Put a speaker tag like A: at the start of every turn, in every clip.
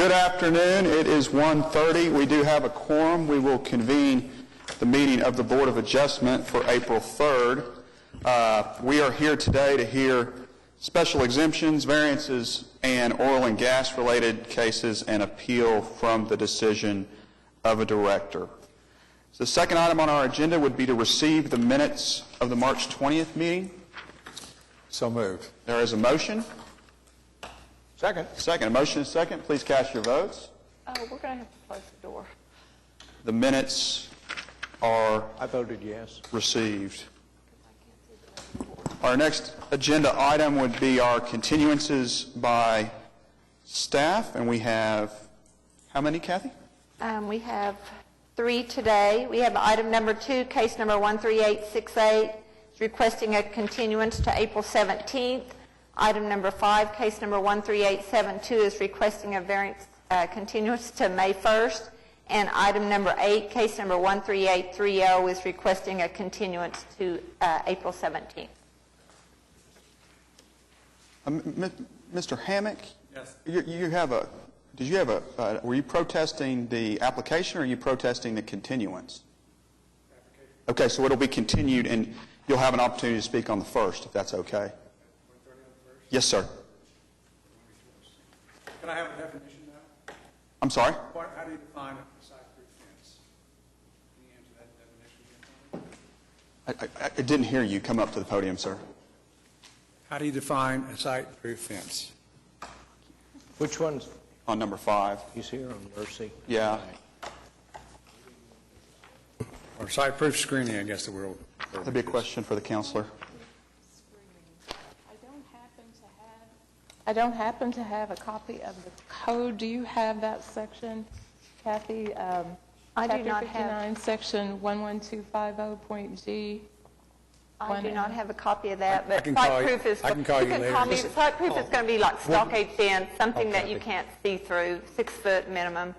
A: Good afternoon. It is 1:30. We do have a quorum. We will convene the meeting of the Board of Adjustment for April 3rd. We are here today to hear special exemptions, variances, and oil and gas-related cases and appeal from the decision of a director. So the second item on our agenda would be to receive the minutes of the March 20th meeting.
B: So moved.
A: There is a motion.
B: Second.
A: Second. A motion and a second. Please cast your votes.
C: Oh, we're going to have to close the door.
A: The minutes are
B: I voted yes.
A: received. Our next agenda item would be our continuances by staff, and we have how many, Kathy?
C: We have 3 today. We have item number 2, case number 13868, requesting a continuance to April 17th. Item number 5, case number 13872, is requesting a variance continuance to May 1st. And item number 8, case number 13830, is requesting a continuance to April 17th.
A: Mr. Hammock?
B: Yes.
A: You have a, did you have a, were you protesting the application or are you protesting the continuance? Application. Okay, so it'll be continued and you'll have an opportunity to speak on the first, if that's okay. Yes, sir.
D: Can I have a definition now?
A: I'm sorry?
D: How do you define a side-proof fence? Can you answer that definition again?
A: I didn't hear you. Come up to the podium, sir.
D: How do you define a side-proof fence?
B: Which one's?
A: On number 5.
B: He's here on Mercy.
A: Yeah.
D: Or side-proof screening, I guess the word.
A: That'd be a question for the counselor.
E: I don't happen to have a copy of the code. Do you have that section, Kathy?
C: I do not have.
E: Section 11250.G.
C: I do not have a copy of that,
D: I
C: but
D: can call you-
C: site-proof is,
D: I can call you later.
C: Site-proof is going to be like stockade fence, something that you
D: Okay.
C: can't see through, 6 foot minimum.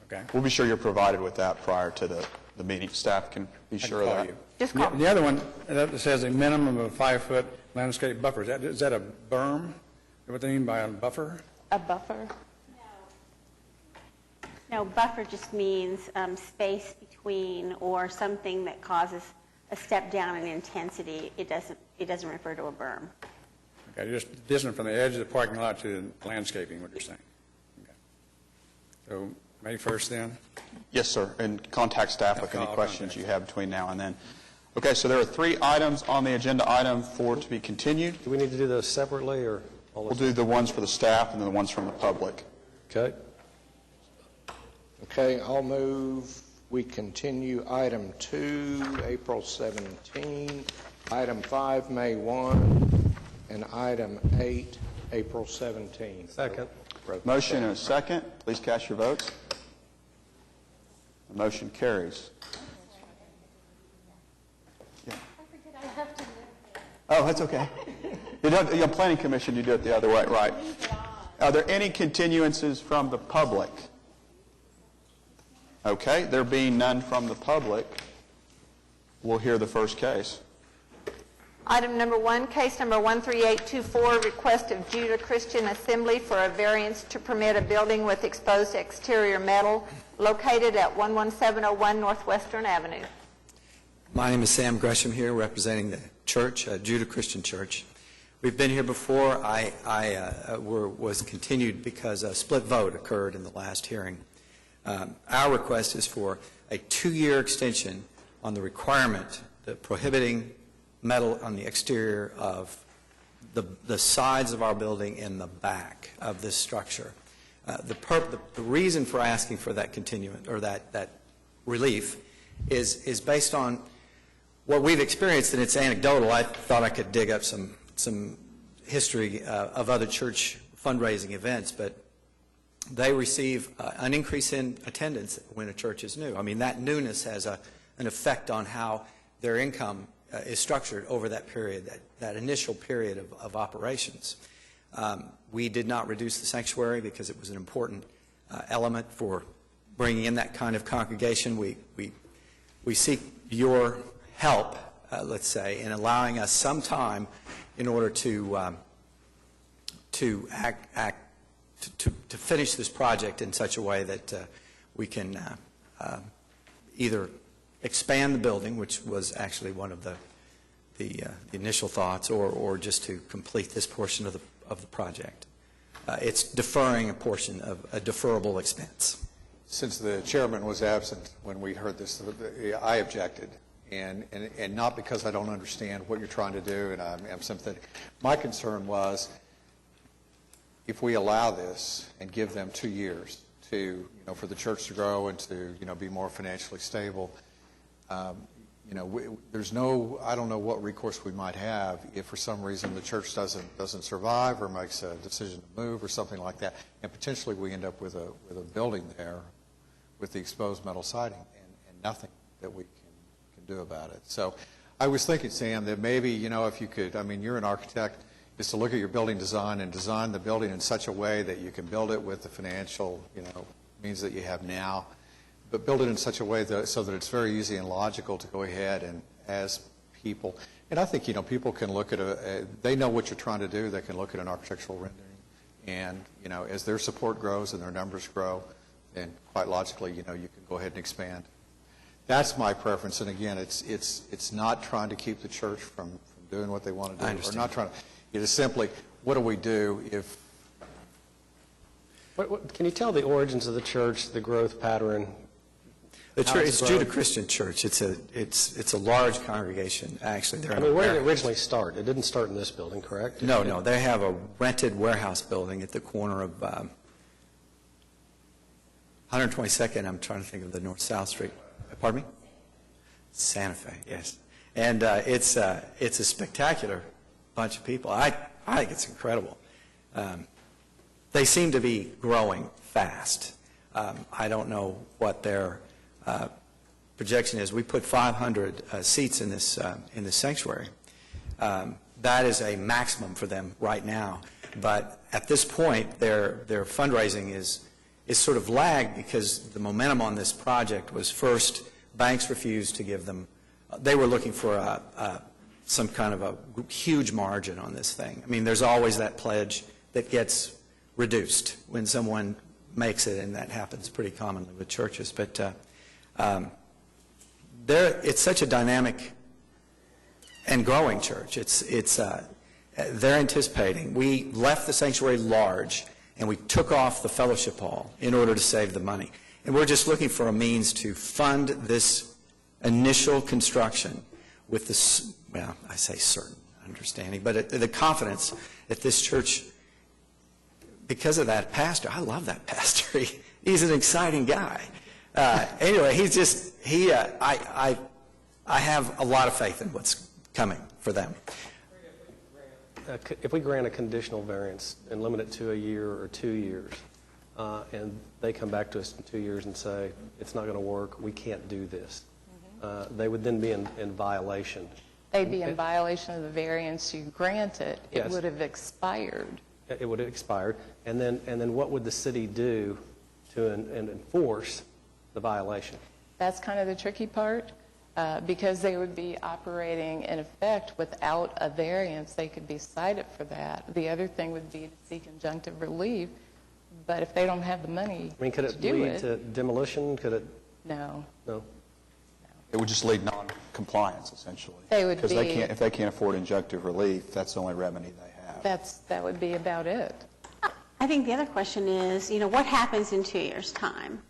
D: Okay.
A: We'll be sure you're provided with that prior to the meeting. Staff can be
D: I can
A: sure of
D: call
A: that.
D: you.
C: Just call.
D: The other one, that says a minimum of 5-foot landscape buffer. Is that a berm? Is that what they mean by a buffer?
E: A buffer?
F: No, buffer just means space between or something that causes a step down in intensity. It doesn't refer to a berm.
D: Okay, just distance from the edge of the parking lot to the landscaping, what you're saying. Okay. So May 1st then?
A: Yes, sir. And contact staff with any
D: I'll
A: questions
D: contact
A: you have between now and then. Okay, so there are 3 items on the agenda item for to be continued.
G: Do we need to do those separately or all
A: We'll do the ones for the staff and then the ones from the public.
G: Okay.
B: Okay, I'll move. We continue item 2, April 17, item 5, May 1, and item 8, April 17.
G: Second.
A: Motion and a second. Please cast your votes. The motion carries. Yeah. Oh, that's okay. Your planning commission, you do it the other way, right? Are there any continuances from the public? Okay, there being none from the public, we'll hear the first case.
C: Item number 1, case number 13824, request of Judah Christian Assembly for a variance to permit a building with exposed exterior metal located at 11701 Northwestern Avenue.
H: My name is Sam Gresham here, representing the church, Judah Christian Church. We've been here before. I was continued because a split vote occurred in the last hearing. Our request is for a 2-year extension on the requirement that prohibiting metal on the exterior of the sides of our building in the back of this structure. The reason for asking for that continuance or that relief is based on what we've experienced, and it's anecdotal. I thought I could dig up some history of other church fundraising events, but they receive an increase in attendance when a church is new. I mean, that newness has an effect on how their income is structured over that period, that initial period of operations. We did not reduce the sanctuary because it was an important element for bringing in that kind of congregation. We seek your help, let's say, in allowing us some time in order to act to finish this project in such a way that we can either expand the building, which was actually one of the initial thoughts, or just to complete this portion of the project. It's deferring a portion of a deferrable expense.
G: Since the chairman was absent when we heard this, I objected, and not because I don't understand what you're trying to do, and I'm sympathetic. My concern was if we allow this and give them 2 years to, for the church to grow and to, be more financially stable, there's no, I don't know what recourse we might have if for some reason the church doesn't survive or makes a decision to move or something like that, and potentially we end up with a building there with the exposed metal siding and nothing that we can do about it. So I was thinking, Sam, that maybe, if you could, you're an architect, is to look at your building design and design the building in such a way that you can build it with the financial, means that you have now, but build it in such a way so that it's very easy and logical to go ahead and as people, and I think, people can look at they know what you're trying to do, they can look at an architectural rendering, and, as their support grows and their numbers grow, then quite logically, you can go ahead and expand. That's my preference, and again, it's not trying to keep the church from doing what they want to do. Or not trying to, it is simply, what do we do if...
I: Can you tell the origins of the church, the growth pattern?
H: The church, it's Judah Christian Church. It's a large congregation, actually.
I: Where did it originally start? It didn't start in this building, correct?
H: No. They have a rented warehouse building at the corner of 122nd. I'm trying to think of the North-South Street. Pardon me? Santa Fe, yes. And it's a spectacular bunch of people. I think it's incredible. They seem to be growing fast. I don't know what their projection is. We put 500 seats in this sanctuary. That is a maximum for them right now. But at this point, their fundraising is sort of lagged because the momentum on this project was first banks refused to give them. They were looking for some kind of a huge margin on this thing. There's always that pledge that gets reduced when someone makes it, and that happens pretty commonly with churches. But it's such a dynamic and growing church. They're anticipating. We left the sanctuary large, and we took off the fellowship hall in order to save the money. And we're just looking for a means to fund this initial construction with this, well, I say certain understanding, but the confidence that this church, because of that pastor, I love that pastor. He's an exciting guy. Anyway, I have a lot of faith in what's coming for them.
I: If we grant a conditional variance and limit it to a year or 2 years, and they come back to us in 2 years and say, it's not going to work, we can't do this, they would then be in violation.
E: They'd be in violation of the variance you granted. It
I: Yes.
E: would have expired.
I: It would have expired. And then what would the city do to enforce the violation?
E: That's kind of the tricky part, because they would be operating in effect without a variance. They could be cited for that. The other thing would be to seek injunctive relief, but if they don't have the money
I: Could
E: to
I: it
E: do
I: lead
E: it,
I: to demolition? Could it?
E: no.
I: No.
A: It would just lead non-compliance, essentially.
E: They would
A: Because
E: be-
A: if they can't afford injunctive relief, that's the only remedy they have.
E: That would be about it.
F: I think the other question is, what happens in 2 years' time?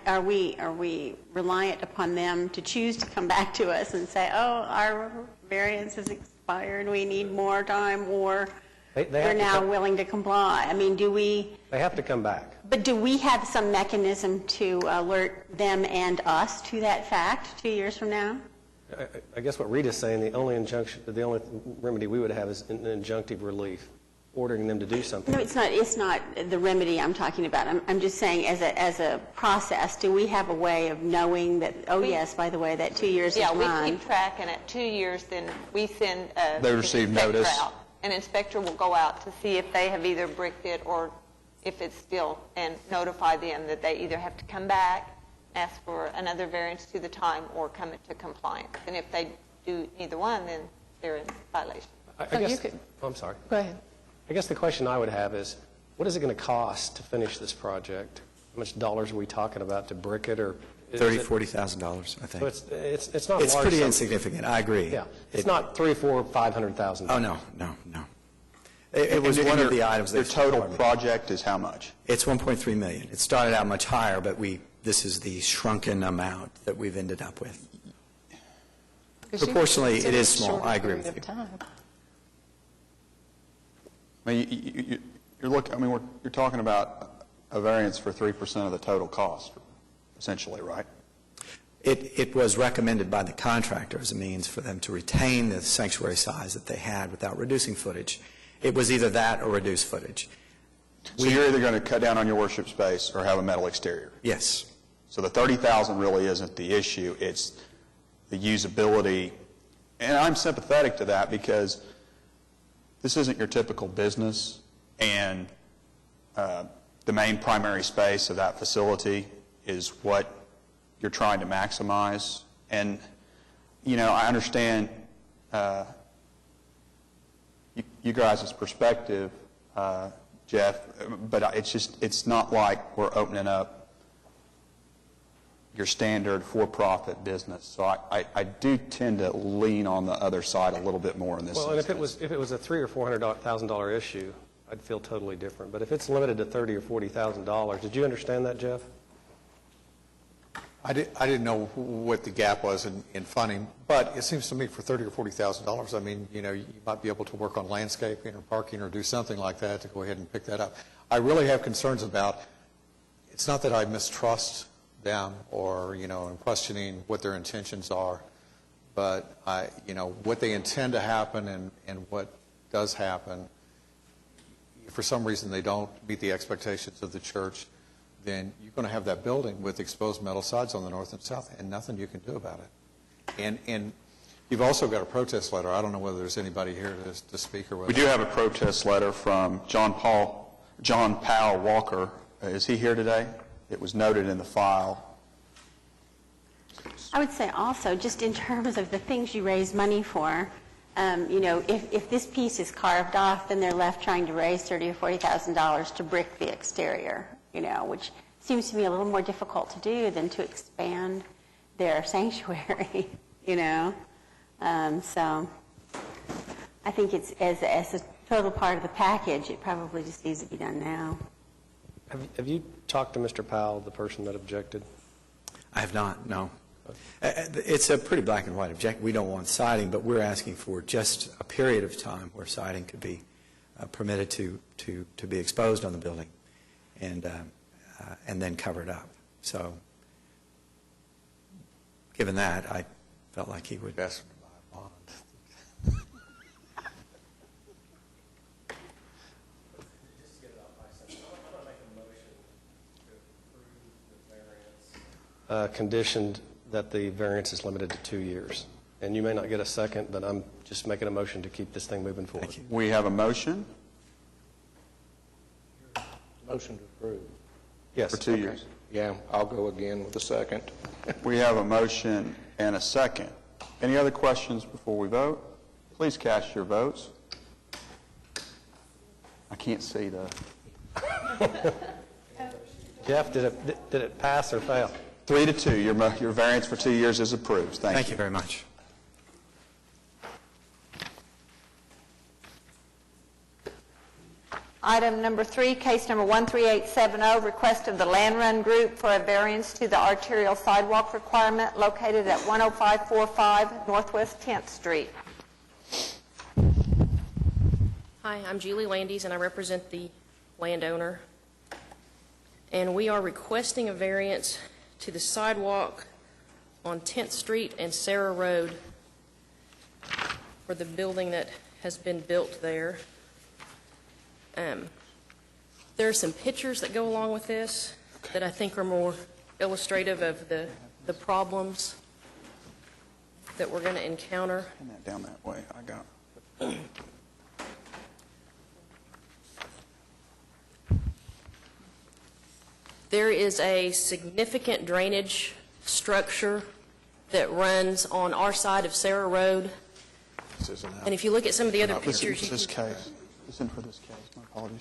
F: Are we reliant upon them to choose to come back to us and say, oh, our variance has expired, we need more time, or they're now willing to comply? Do we...
I: They have to come back.
F: But do we have some mechanism to alert them and us to that fact 2 years from now?
I: I guess what Rita's saying, the only remedy we would have is an injunctive relief, ordering them to do something.
F: No, it's not the remedy I'm talking about. I'm just saying as a process, do we have a way of knowing that, yes, by the way, that 2 years is
C: Yeah,
F: run?
C: we keep track, and at 2 years, then we send
A: They receive
C: an inspector
A: notice.
C: out. An inspector will go out to see if they have either bricked it or if it's still, and notify them that they either have to come back, ask for another variance to the time, or come into compliance. And if they do neither one, then they're in violation.
I: I
E: So you
I: guess,
E: could-
I: I'm sorry.
E: Go ahead.
I: I guess the question I would have is, what is it going to cost to finish this project? How much dollars are we talking about to brick it, or? is
H: $30,000,
I: it-
H: $40,000, I think.
I: So it's not a
H: It's
I: large
H: pretty
I: sum.
H: insignificant, I agree.
I: Yeah, it's not $300,000, $400,000, $500,000.
H: Oh, no. It was
A: And
H: one
A: your-
H: of the items.
A: Your
H: that-
A: total project is how much?
H: It's $1.3 million. It started out much higher, but this is the shrunken amount that we've ended up with.
E: Because you
H: Proportionally, it
E: consider
H: is
E: a
H: small.
E: shorter
H: I agree
E: period
H: with
E: of time.
A: I mean, you're talking about a variance for 3% of the total cost, essentially, right?
H: It was recommended by the contractor as a means for them to retain the sanctuary size that they had without reducing footage. It was either that or reduce footage.
A: So you're either going to cut down on your worship space or have a metal exterior.
H: Yes.
A: So the 30,000 really isn't the issue, it's the usability. And I'm sympathetic to that because this isn't your typical business, and the main primary space of that facility is what you're trying to maximize. And, I understand you guys' perspective, Jeff, but it's not like we're opening up your standard for-profit business. So I do tend to lean on the other side a little bit more in this
I: Well, and if
A: instance.
I: it was a $300,000 or $400,000 issue, I'd feel totally different. But if it's limited to $30,000 or $40,000, did you understand that, Jeff?
G: I didn't know what the gap was in funding, but it seems to me for $30,000 or $40,000, I mean, you might be able to work on landscaping or parking or do something like that to go ahead and pick that up. I really have concerns about, it's not that I mistrust them or, I'm questioning what their intentions are, but what they intend to happen and what does happen, if for some reason they don't meet the expectations of the church, then you're going to have that building with exposed metal sides on the north and south, and nothing you can do about it. And you've also got a protest letter. I don't know whether there's anybody here to speak or whether.
A: We do have a protest letter from John Powell Walker. Is he here today? It was noted in the file.
F: I would say also, just in terms of the things you raise money for, if this piece is carved off, then they're left trying to raise $30,000 or $40,000 to brick the exterior, which seems to me a little more difficult to do than to expand their sanctuary, So I think it's as a total part of the package, it probably just needs to be done now.
I: Have you talked to Mr. Powell, the person that objected?
H: I have not, no. It's a pretty black and white objection. We don't want siding, but we're asking for just a period of time where siding could be permitted to be exposed on the building and then covered up. So given that, I felt like he would.
G: Best to buy a bond.
I: Conditioned that the variance is limited to 2 years. And you may not get a second, but I'm just making a motion to keep this thing moving forward.
H: Thank you.
A: We have a motion
B: Motion to approve.
I: Yes.
A: for 2 years.
B: Yeah, I'll go again with a second.
A: We have a motion and a second. Any other questions before we vote? Please cast your votes. I can't see the...
I: Jeff, did it pass or fail?
A: 3-2, your variance for 2 years is approved.
H: Thank you very much.
C: Item number 3, case number 13870, request of the Land Run Group for a variance to the arterial sidewalk requirement located at 10545 Northwest 10th Street.
J: Hi, I'm Julie Landis, and I represent the landowner. And we are requesting a variance to the sidewalk on 10th Street and Sarah Road for the building that has been built there. There are some pictures that go along with this that I think are more illustrative of the problems that we're going to encounter.
A: Turn that down that way. I got it.
J: There is a significant drainage structure that runs on our side of Sarah Road.
A: This isn't
J: And if you look at some of the other
A: this
J: pictures,
A: is this
J: you can-
A: case. This isn't for this case. My apologies.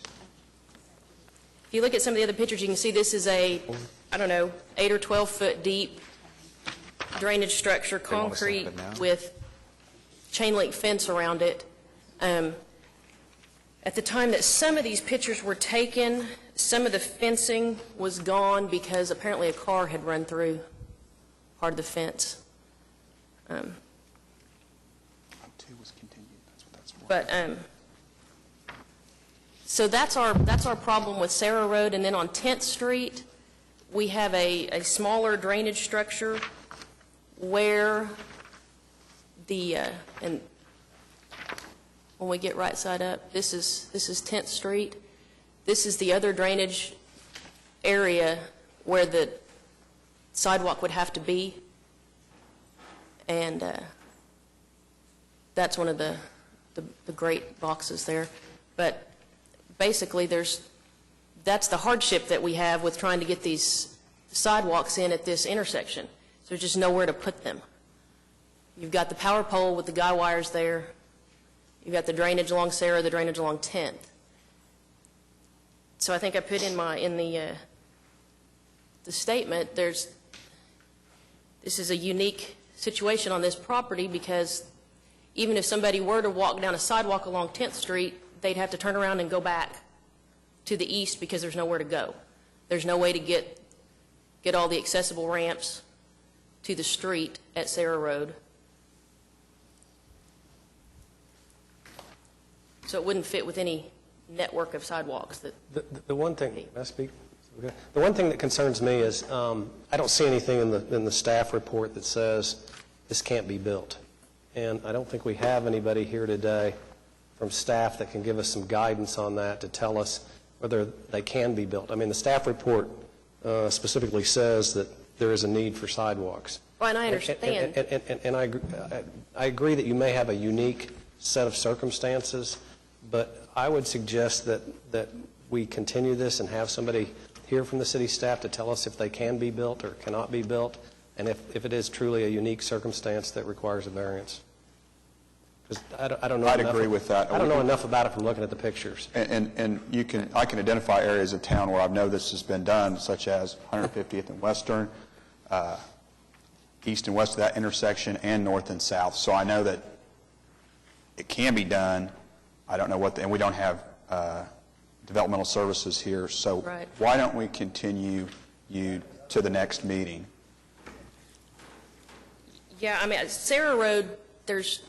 J: If you look at some of the other pictures, you can see this is a, I don't know, 8 or 12 foot deep drainage structure,
G: want us to have
J: concrete
G: it now?
J: with chain link fence around it. At the time that some of these pictures were taken, some of the fencing was gone because apparently a car had run through part of the fence.
A: Item 2 was continued, that's what that's for.
J: But, so that's our problem with Sarah Road. And then on 10th Street, we have a smaller drainage structure where the, and when we get right side up, this is 10th Street. This is the other drainage area where the sidewalk would have to be. And that's one of the great boxes there. But basically, that's the hardship that we have with trying to get these sidewalks in at this intersection. So there's just nowhere to put them. You've got the power pole with the guy wires there. You've got the drainage along Sarah, the drainage along 10th. So I think I put in the statement, this is a unique situation on this property because even if somebody were to walk down a sidewalk along 10th Street, they'd have to turn around and go back to the east because there's nowhere to go. There's no way to get all the accessible ramps to the street at Sarah Road. So it wouldn't fit with any network of sidewalks that...
I: The one thing, can I speak? Okay. The one thing that concerns me is I don't see anything in the staff report that says this can't be built. And I don't think we have anybody here today from staff that can give us some guidance on that to tell us whether they can be built. I mean, the staff report specifically says that there is a need for sidewalks.
J: Well, and I understand.
I: And I agree that you may have a unique set of circumstances, but I would suggest that we continue this and have somebody hear from the city staff to tell us if they can be built or cannot be built, and if it is truly a unique circumstance that requires a variance. Because I don't know.
A: I'd agree with that.
I: I don't know enough about it from looking at the pictures.
A: And I can identify areas of town where I know this has been done, such as 150th and Western, east and west of that intersection, and north and south. So I know that it can be done. I don't know and we don't have developmental services here. So
J: Right.
A: Why don't we continue you to the next meeting?
J: Yeah, I mean, Sarah Road, there's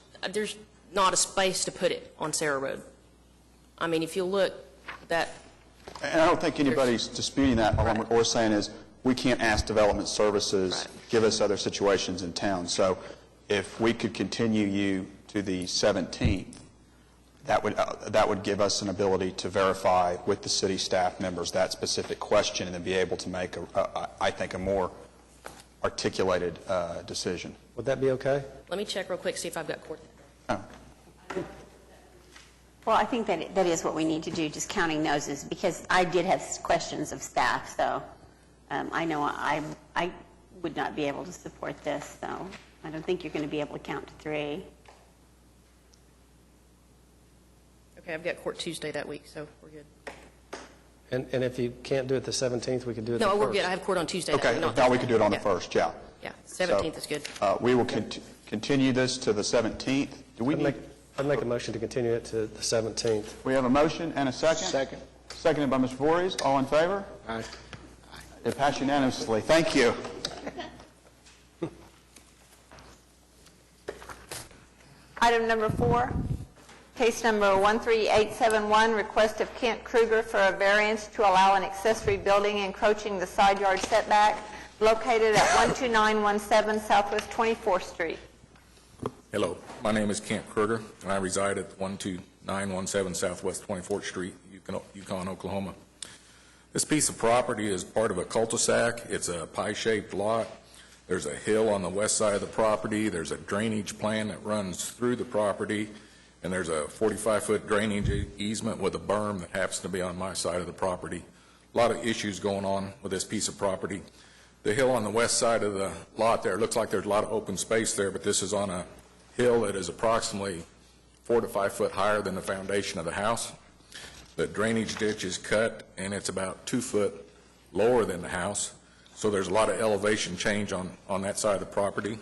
J: not a space to put it on Sarah Road. I mean, if you look, that...
A: And I don't think anybody's disputing that. All
J: Right.
A: we're saying is we can't ask development services,
J: Right.
A: give us other situations in town. So if we could continue you to the 17th, that would give us an ability to verify with the city staff members that specific question and then be able to make, I think, a more articulated decision.
I: Would that be okay?
J: Let me check real quick, see if I've got court.
A: Oh.
F: Well, I think that is what we need to do, just counting noses, because I did have questions of staff, so I know I would not be able to support this, so I don't think you're going to be able to count to 3.
J: Okay, I've got court Tuesday that week, so we're good.
I: And if you can't do it the 17th, we could do it the 1st.
J: No, we're good. I have court on Tuesday. that
A: Okay,
J: week, not
A: now we
J: Thursday.
A: could do it on the
J: Yeah.
A: 1st, yeah.
J: Yeah, 17th is good.
A: We will continue this to the 17th. Do we need...
I: I'd make a motion to continue it to the 17th.
A: We have a motion and a second?
B: Second.
A: Seconded by Mr. Voorhees. All in favor?
B: Aye.
A: It passed unanimously. Thank you.
C: Item number 4, case number 13871, request of Kent Kruger for a variance to allow an accessory building encroaching the side yard setback located at 12917 Southwest 24th Street.
K: Hello, my name is Kent Kruger, and I reside at 12917 Southwest 24th Street, Yukon, Oklahoma. This piece of property is part of a cul-de-sac. It's a pie-shaped lot. There's a hill on the west side of the property. There's a drainage plan that runs through the property, and there's a 45-foot drainage easement with a berm that happens to be on my side of the property. A lot of issues going on with this piece of property. The hill on the west side of the lot there, it looks like there's a lot of open space there, but this is on a hill that is approximately 4 to 5 foot higher than the foundation of the house. The drainage ditch is cut, and it's about 2 foot lower than the house, so there's a lot of elevation change on that side of the property.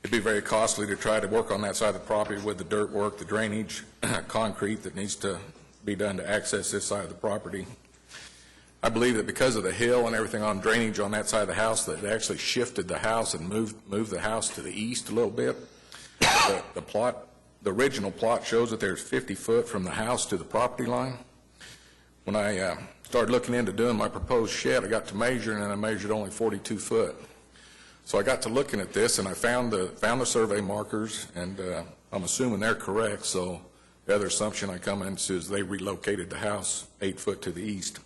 K: It'd be very costly to try to work on that side of the property with the dirt work, the drainage, concrete that needs to be done to access this side of the property. I believe that because of the hill and everything on drainage on that side of the house, that it actually shifted the house and moved the house to the east a little bit. The original plot shows that there's 50 foot from the house to the property line. When I started looking into doing my proposed shed, I got to measuring, and I measured only 42 foot. So I got to looking at this, and I found the survey markers, and I'm assuming they're correct. So the other assumption I come into is they relocated the house 8 foot to the east.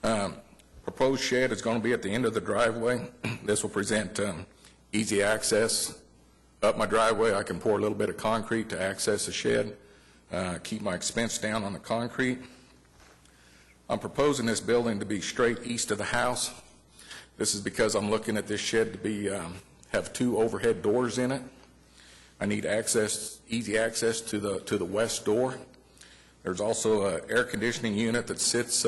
K: Proposed shed is going to be at the end of the driveway. This will present easy access up my driveway. I can pour a little bit of concrete to access the shed, keep my expense down on the concrete. I'm proposing this building to be straight east of the house. This is because I'm looking at this shed to be have 2 overhead doors in it. I need access, easy access to the west door. There's also an air conditioning unit that sits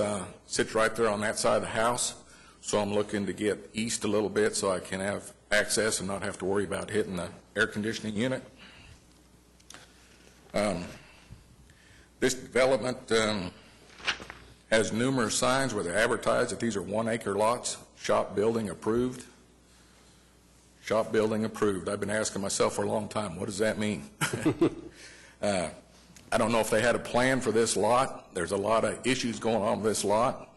K: right there on that side of the house. So I'm looking to get east a little bit so I can have access and not have to worry about hitting the air conditioning unit. This development has numerous signs where they advertise that these are 1 acre lots, shop building approved. Shop building approved. I've been asking myself for a long time, what does that mean? I don't know if they had a plan for this lot. There's a lot of issues going on with this lot.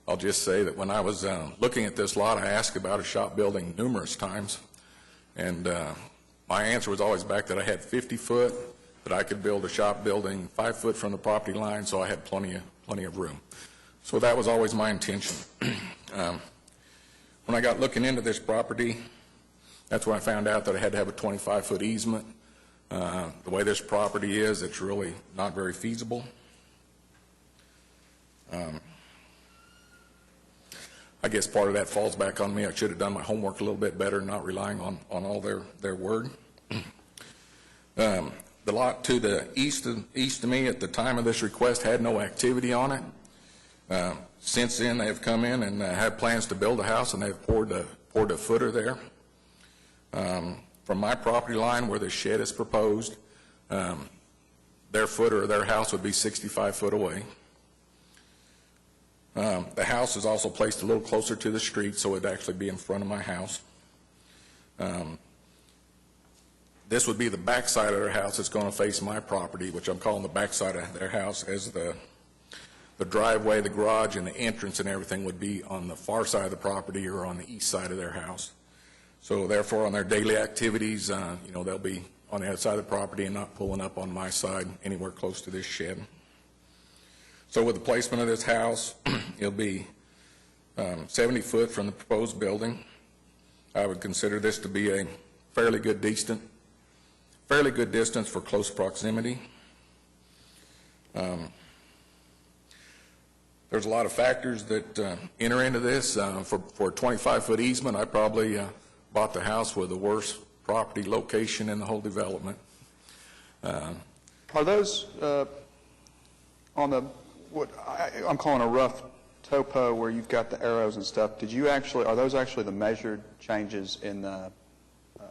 K: I'll just say that when I was looking at this lot, I asked about a shop building numerous times, and my answer was always back that I had 50 foot, that I could build a shop building 5 foot from the property line, so I had plenty of room. So that was always my intention. When I got looking into this property, that's when I found out that I had to have a 25-foot easement. The way this property is, it's really not very feasible. I guess part of that falls back on me. I should have done my homework a little bit better, not relying on all their word. The lot to the east of me at the time of this request had no activity on it. Since then, they have come in and had plans to build a house, and they've poured a footer there. From my property line where the shed is proposed, their footer of their house would be 65 foot away. The house is also placed a little closer to the street, so it would actually be in front of my house. This would be the back side of their house. It's going to face my property, which I'm calling the back side of their house, as the driveway, the garage, and the entrance and everything would be on the far side of the property or on the east side of their house. So therefore, on their daily activities, they'll be on the other side of the property and not pulling up on my side anywhere close to this shed. So with the placement of this house, it'll be 70 foot from the proposed building. I would consider this to be a fairly good distance for close proximity. There's a lot of factors that enter into this. For a 25-foot easement, I probably bought the house with the worst property location in the whole development.
A: Are those on the, what I'm calling a rough topo where you've got the arrows and stuff, are those actually the measured changes in the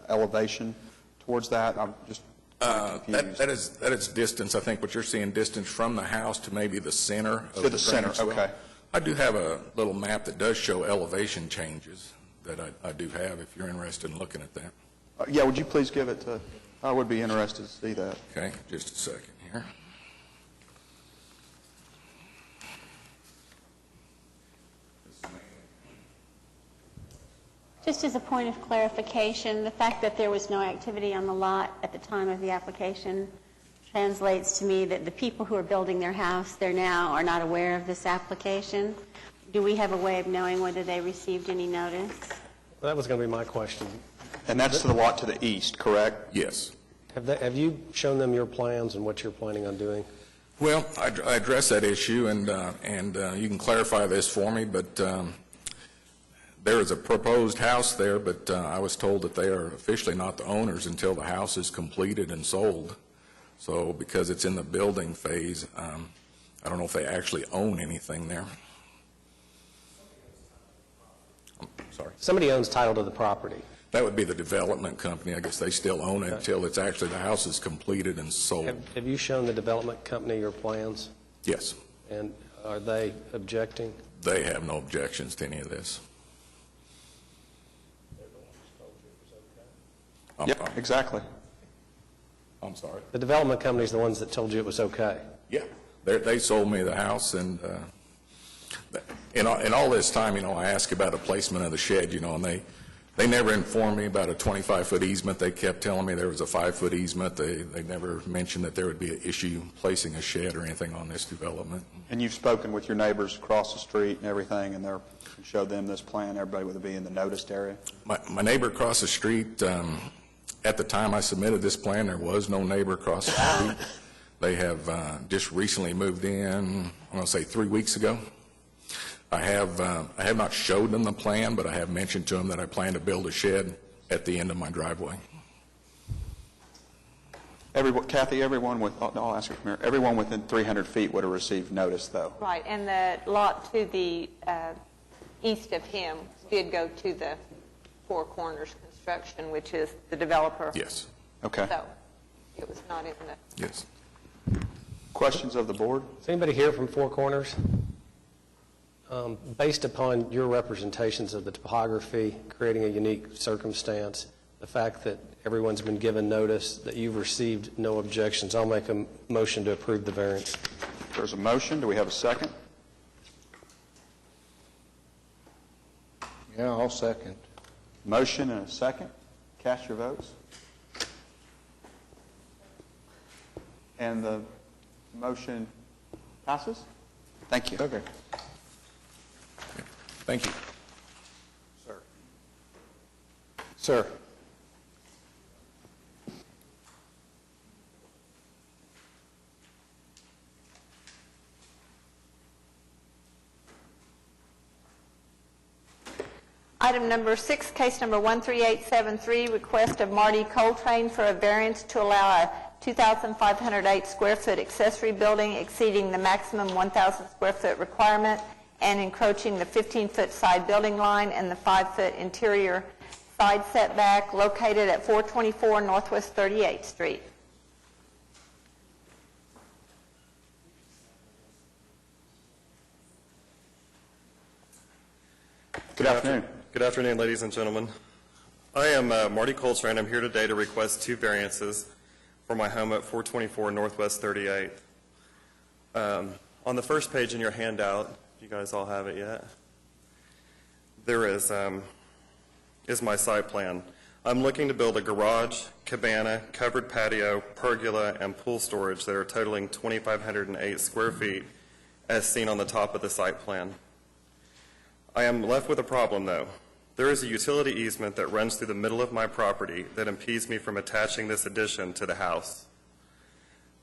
A: elevation towards that? I'm just confused.
K: That is distance. I think what you're seeing, distance from the house to maybe the center of
A: the center, okay.
K: I do have a little map that does show elevation changes that I do have, if you're interested in looking at that.
A: Yeah, would you please give it to, I would be interested to see that.
K: Okay, just a second here.
F: Just as a point of clarification, the fact that there was no activity on the lot at the time of the application translates to me that the people who are building their house there now are not aware of this application. Do we have a way of knowing whether they received any notice?
I: That was going to be my question.
A: And that's to the lot to the east, correct?
K: Yes.
I: Have you shown them your plans and what you're planning on doing?
K: Well, I addressed that issue, and you can clarify this for me, but there is a proposed house there, but I was told that they are officially not the owners until the house is completed and sold. So because it's in the building phase, I don't know if they actually own anything there. I'm sorry.
I: Somebody owns title to the property.
K: That would be the development company. I guess they still own it until it's actually, the house is completed and sold.
I: Have you shown the development company your plans?
K: Yes.
I: And are they objecting?
K: They have no objections to any of this.
A: Yep, exactly.
K: I'm sorry.
I: The development company's the ones that told you it was okay.
K: Yeah. They sold me the house, and in all this time, I asked about a placement of the shed, and they never informed me about a 25-foot easement. They kept telling me there was a 5-foot easement. They never mentioned that there would be an issue placing a shed or anything on this development.
A: And you've spoken with your neighbors across the street and everything, and you showed them this plan, everybody would be in the noticed area?
K: My neighbor across the street, at the time I submitted this plan, there was no neighbor across the street. They have just recently moved in, I'm going to say 3 weeks ago. I have not showed them the plan, but I have mentioned to them that I plan to build a shed at the end of my driveway.
A: Kathy, I'll ask you from here, everyone within 300 feet would have received notice, though.
C: Right, and the lot to the east of him did go to the Four Corners Construction, which is the developer.
K: Yes.
A: Okay.
C: So it was not in the...
K: Yes.
A: Questions of the board?
I: Is anybody here from Four Corners? Based upon your representations of the topography, creating a unique circumstance, the fact that everyone's been given notice, that you've received no objections, I'll make a motion to approve the variance.
A: There's a motion. Do we have a second?
B: Yeah, I'll second.
A: Motion and a second. Cast your votes. And the motion passes? Thank you.
B: Okay.
K: Thank you.
B: Sir. Sir.
C: Item number 6, case number 13873, request of Marty Coltrane for a variance to allow a 2,508 square foot accessory building exceeding the maximum 1,000 square foot requirement and encroaching the 15-foot side building line and the 5-foot interior side setback located at 424 Northwest 38th Street.
A: Good afternoon.
L: Good afternoon, ladies and gentlemen. I am Marty Coltrane. I'm here today to request 2 variances for my home at 424 Northwest 38th. On the first page in your handout, you guys all have it yet? There is my site plan. I'm looking to build a garage, cabana, covered patio, pergola, and pool storage that are totaling 2,508 square feet as seen on the top of the site plan. I am left with a problem, though. There is a utility easement that runs through the middle of my property that impedes me from attaching this addition to the house.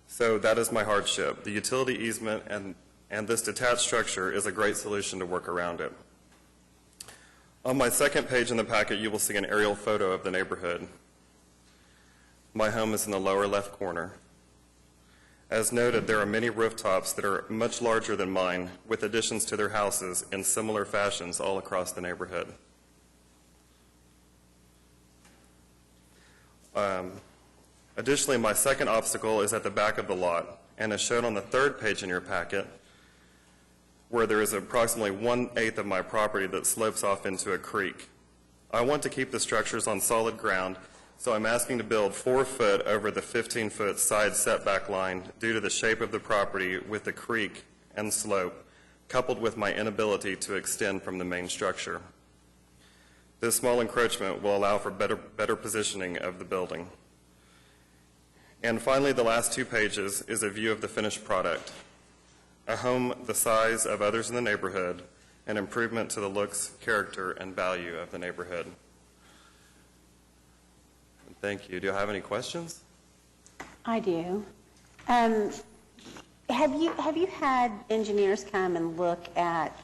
L: So that is my hardship. The utility easement and this detached structure is a great solution to work around it. On my second page in the packet, you will see an aerial photo of the neighborhood. My home is in the lower left corner. As noted, there are many rooftops that are much larger than mine, with additions to their houses in similar fashions all across the neighborhood. Additionally, my second obstacle is at the back of the lot, and as shown on the third page in your packet, where there is approximately 1/8 of my property that slopes off into a creek. I want to keep the structures on solid ground, so I'm asking to build 4 foot over the 15-foot side setback line due to the shape of the property with the creek and slope, coupled with my inability to extend from the main structure. This small encroachment will allow for better positioning of the building. And finally, the last 2 pages is a view of the finished product. A home the size of others in the neighborhood, an improvement to the looks, character, and value of the neighborhood. Thank you. Do you have any questions?
F: I do. Have you had engineers come and look at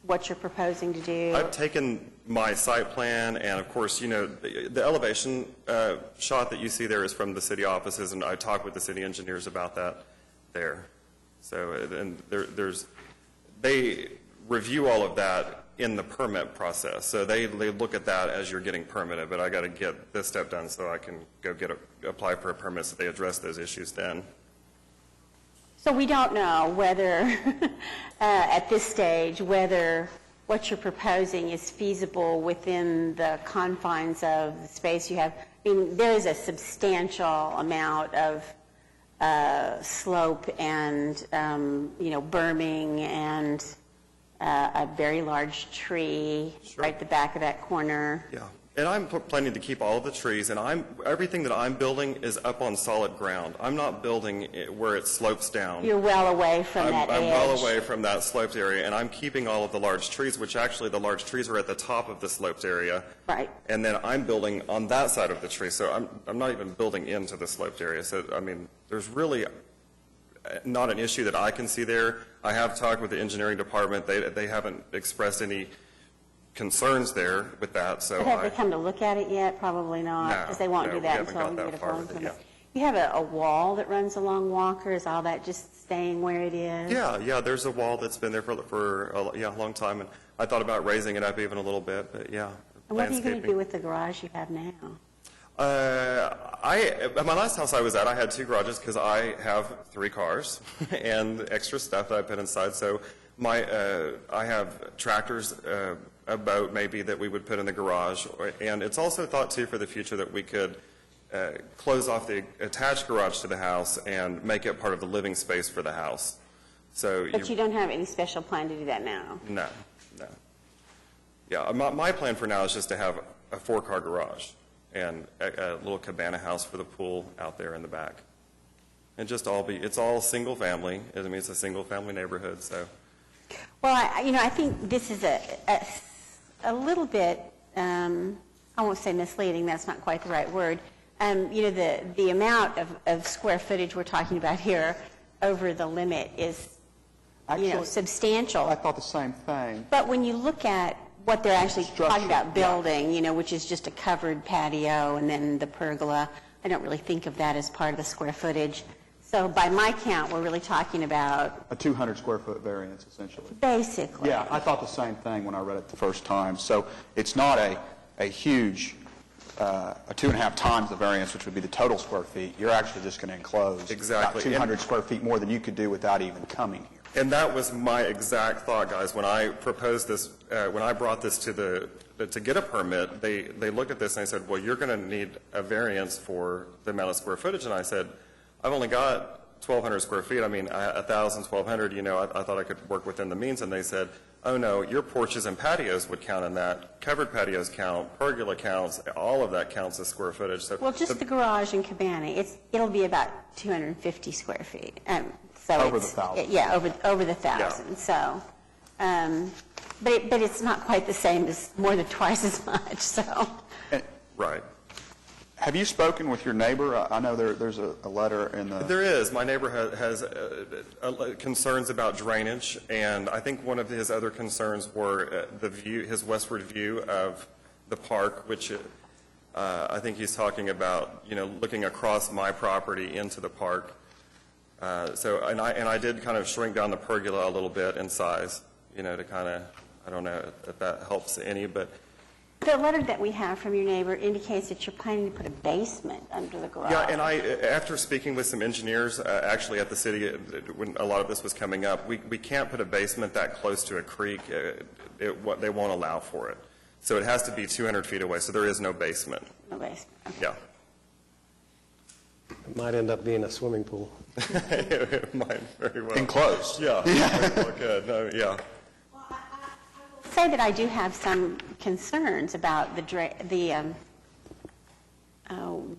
F: what you're proposing to do?
L: I've taken my site plan, and of course, you know, the elevation shot that you see there is from the city offices, and I talked with the city engineers about that there. So, and they review all of that in the permit process. So they look at that as you're getting permitted, but I got to get this step done so I can go apply for a permit so they address those issues then.
F: So we don't know whether, at this stage, whether what you're proposing is feasible within the confines of the space you have. I mean, there is a substantial amount of slope and, berming and a very large tree right at the back of that corner.
L: Yeah. And I'm planning to keep all of the trees, and everything that I'm building is up on solid ground. I'm not building where it slopes down.
F: You're well away from that edge.
L: I'm well away from that sloped area, and I'm keeping all of the large trees, which actually the large trees are at the top of the sloped area.
F: Right.
L: And then I'm building on that side of the tree, so I'm not even building into the sloped area. So, I mean, there's really not an issue that I can see there. I have talked with the engineering department. They haven't expressed any concerns there with that. So
F: have they come to look at it yet? Probably not, because they won't do that until you get a building permit. You have a wall that runs along Walker. Is all that just staying where it is?
L: Yeah. There's a wall that's been there for a long time, and I thought about raising it up even a little bit, but yeah.
F: And what are you going to do with the garage you have now?
L: At my last house I was at, I had 2 garages because I have 3 cars and extra stuff that I put inside. So I have tractors, a boat maybe that we would put in the garage, and it's also thought too for the future that we could close off the attached garage to the house and make it part of the living space for the house. So
F: but you don't have any special plan to do that now?
L: No. Yeah, my plan for now is just to have a 4-car garage and a little cabana house for the pool out there in the back. And just it's all single family. I mean, it's a single family neighborhood, so.
F: Well, I think this is a little bit, I won't say misleading, that's not quite the right word. The amount of square footage we're talking about here over the limit is,
A: Actually,
F: substantial.
A: I thought the same thing.
F: But when you look at what they're actually talking about building, which is just a covered patio and then the pergola, I don't really think of that as part of the square footage. So by my count, we're really talking about
A: A 200 square foot variance, essentially.
F: basically.
A: Yeah, I thought the same thing when I read it the first time. So it's not a huge, a 2.5 times the variance, which would be the total square feet. You're actually just going to enclose
L: Exactly.
A: about 200 square feet more than you could do without even coming here.
L: And that was my exact thought, guys. When I proposed this, when I brought this to get a permit, they looked at this and they said, well, you're going to need a variance for the amount of square footage. And I said, I've only got 1,200 square feet. I mean, 1,000, 1,200, I thought I could work within the means. And they said, oh, no, your porches and patios would count in that. Covered patios count, pergola counts, all of that counts as square footage. So
F: Well, just the garage and cabana, it'll be about 250 square feet.
A: Over the 1,000.
F: Yeah, over the 1,000.
L: Yeah.
F: So, but it's not quite the same as more than twice as much. So,
L: Right.
A: Have you spoken with your neighbor? I know there's a letter in the...
L: There is. My neighbor has concerns about drainage, and I think one of his other concerns were his westward view of the park, which I think he's talking about, looking across my property into the park. And I did kind of shrink down the pergola a little bit in size, to kind of, I don't know if that helps any, but...
F: the letter that we have from your neighbor indicates that you're planning to put a basement under the garage.
L: Yeah, and after speaking with some engineers, actually at the city, when a lot of this was coming up, we can't put a basement that close to a creek. They won't allow for it. So it has to be 200 feet away, so there is no basement.
F: No basement. Okay.
L: Yeah.
I: It might end up being a swimming pool.
L: It might very well.
A: Enclosed.
L: Yeah, very well could. No, yeah.
F: Say that I do have some concerns about the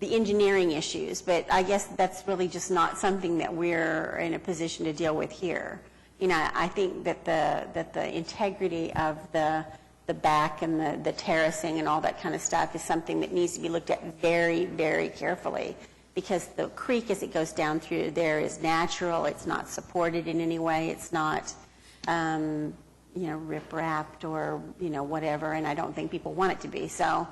F: engineering issues, but I guess that's really just not something that we're in a position to deal with here. I think that the integrity of the back and the terracing and all that kind of stuff is something that needs to be looked at very, very carefully, because the creek as it goes down through there is natural. It's not supported in any way. It's not rip-wrapped or, whatever, and I don't think people want it to be. So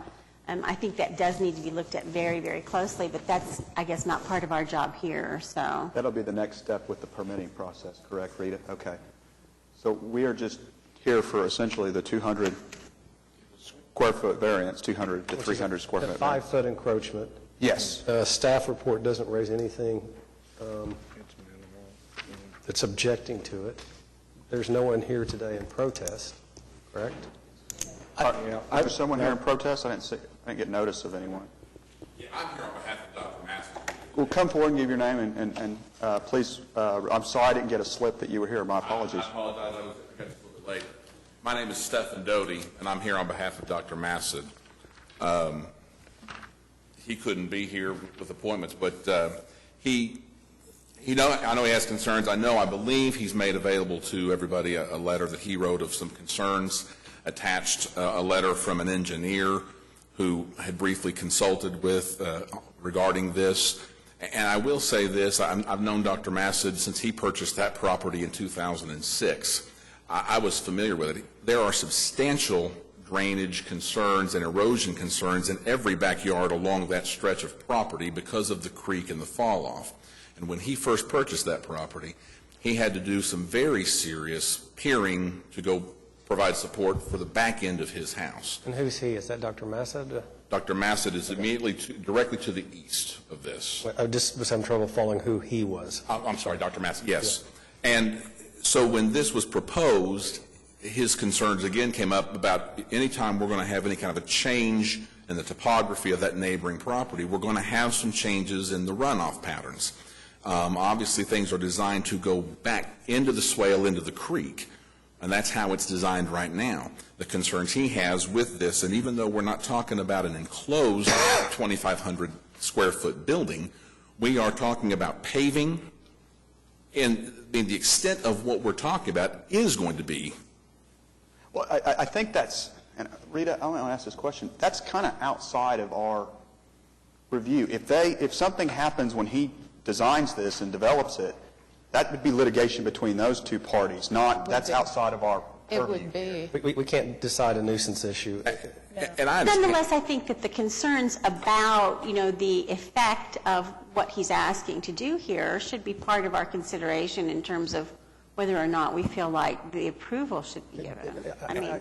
F: I think that does need to be looked at very, very closely, but that's, I guess, not part of our job here, so.
A: That'll be the next step with the permitting process, correct, Rita? Okay. So we are just here for essentially the 200 square foot variance, 200 to 300 square foot
I: The
A: variance.
I: 5-foot encroachment.
A: Yes.
I: Staff report doesn't raise anything that's objecting to it. There's no one here today in protest, correct?
A: Is someone here in protest? I didn't get notice of anyone.
K: Yeah, I'm here on behalf of Dr. Massey.
A: Well, come forward and give your name and please, I'm sorry I didn't get a slip that you were here. My apologies.
K: I apologize, I got a little bit late. My name is Stephen Doty, and I'm here on behalf of Dr. Massad. He couldn't be here with appointments, but I know he has concerns. I believe he's made available to everybody a letter that he wrote of some concerns, attached a letter from an engineer who had briefly consulted with regarding this. And I will say this, I've known Dr. Massad since he purchased that property in 2006. I was familiar with it. There are substantial drainage concerns and erosion concerns in every backyard along that stretch of property because of the creek and the fall off. And when he first purchased that property, he had to do some very serious peering to go provide support for the back end of his house.
I: And who's he? Is that Dr. Massad?
K: Dr. Massad is immediately directly to the east of this.
I: I just was having trouble following who he was.
K: I'm sorry, Dr. Massad, yes. Yeah. And so when this was proposed, his concerns again came up about any time we're going to have any kind of a change in the topography of that neighboring property, we're going to have some changes in the runoff patterns. Obviously, things are designed to go back into the swale, into the creek, and that's how it's designed right now. The concerns he has with this, and even though we're not talking about an enclosed 2,500 square foot building, we are talking about paving, and the extent of what we're talking about is going to be.
A: Well, I think that's, and Rita, I want to ask this question. That's kind of outside of our review. If something happens when he designs this and develops it, that would be litigation between those two parties, that's outside of our purview.
E: It would be.
I: We can't decide a nuisance issue.
K: And I understand.
F: Nonetheless, I think that the concerns about, the effect of what he's asking to do here should be part of our consideration in terms of whether or not we feel like the approval should be given.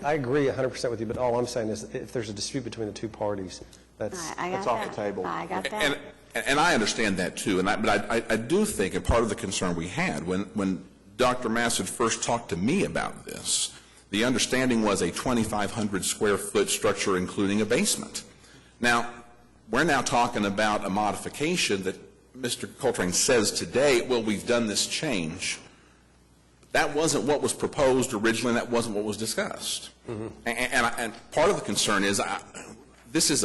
I: I agree 100% with you, but all I'm saying is if there's a dispute between the two parties, that's
A: off the table.
F: I got that.
K: And I understand that too, but I do think, and part of the concern we had, when Dr. Massad first talked to me about this, the understanding was a 2,500 square foot structure including a basement. Now, we're now talking about a modification that Mr. Coltrane says today, well, we've done this change. That wasn't what was proposed originally, and that wasn't what was discussed. Mm-hmm. And part of the concern is this is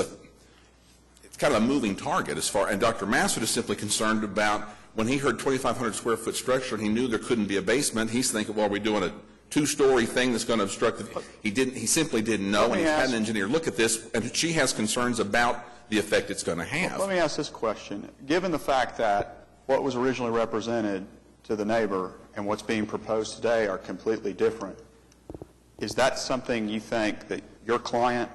K: it's kind of a moving target and Dr. Massad is simply concerned about when he heard 2,500 square foot structure and he knew there couldn't be a basement, he's thinking, well, are we doing a two-story thing that's going to obstruct he simply didn't know, and he had an engineer look at this, and she has concerns about the effect it's going to have.
A: Let me ask this question. Given the fact that what was originally represented to the neighbor and what's being proposed today are completely different, is that something you think that your client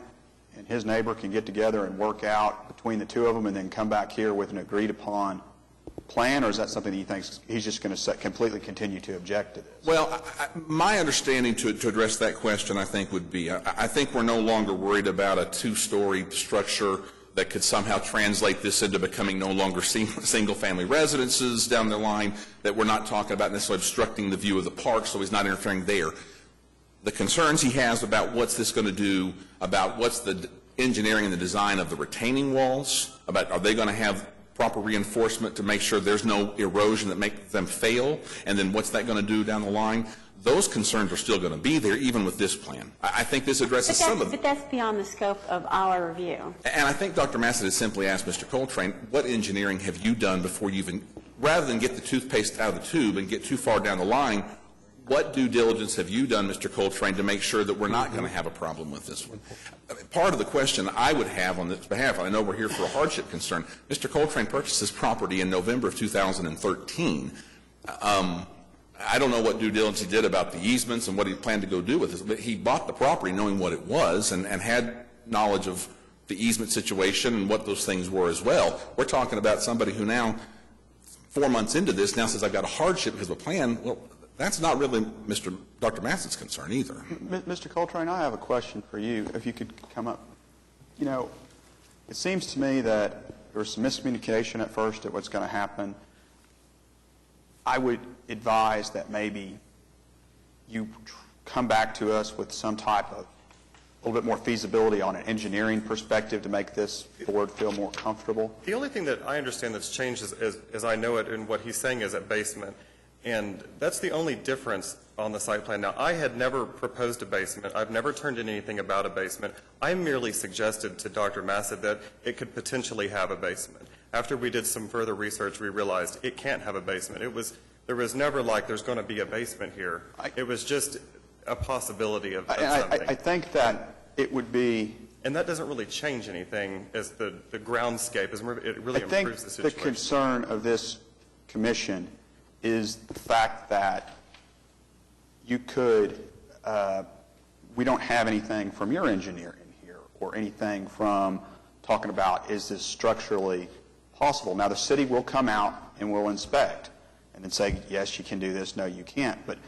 A: and his neighbor can get together and work out between the two of them and then come back here with an agreed-upon plan, or is that something that you think he's just going to completely continue to object to this?
K: Well, my understanding to address that question, I think, would be, I think we're no longer worried about a two-story structure that could somehow translate this into becoming no longer single-family residences down the line, that we're not talking about necessarily obstructing the view of the park, so he's not interfering there. The concerns he has about what's this going to do, about what's the engineering and the design of the retaining walls, about are they going to have proper reinforcement to make sure there's no erosion that makes them fail, and then what's that going to do down the line, those concerns are still going to be there even with this plan. I think this addresses some of them.
F: But that's beyond the scope of our review.
K: And I think Dr. Massad has simply asked Mr. Coltrane, what engineering have you done before you even, rather than get the toothpaste out of the tube and get too far down the line, what due diligence have you done, Mr. Coltrane, to make sure that we're not going to have a problem with this one? Part of the question I would have on this behalf, I know we're here for a hardship concern, Mr. Coltrane purchased this property in November of 2013.
M: I don't know what due diligence he did about the easements and what he planned to go do with this, but he bought the property knowing what it was and had knowledge of the easement situation and what those things were as well. We're talking about somebody who now, 4 months into this, now says, I've got a hardship because of a plan. Well, that's not really Dr. Massett's concern either.
A: Mr. Coltrane, I have a question for you, if you could come up. You know, it seems to me that there was some miscommunication at first at what's going to happen. I would advise that maybe you come back to us with some type of a little bit more feasibility on an engineering perspective to make this board feel more comfortable.
L: The only thing that I understand that's changed is I know it, and what he's saying is at basement. And that's the only difference on the site plan. Now, I had never proposed a basement. I've never turned in anything about a basement. I merely suggested to Dr. Massett that it could potentially have a basement. After we did some further research, we realized it can't have a basement. There was never like there's going to be a basement here. It was just a possibility of something.
A: I think that it would be...
L: And that doesn't really change anything as the groundscape. It really improves the situation.
A: The concern of this commission is the fact that you could, we don't have anything from your engineer in here or anything from talking about is this structurally possible. Now, the city will come out and will inspect and then say, yes, you can do this, no, you can't. But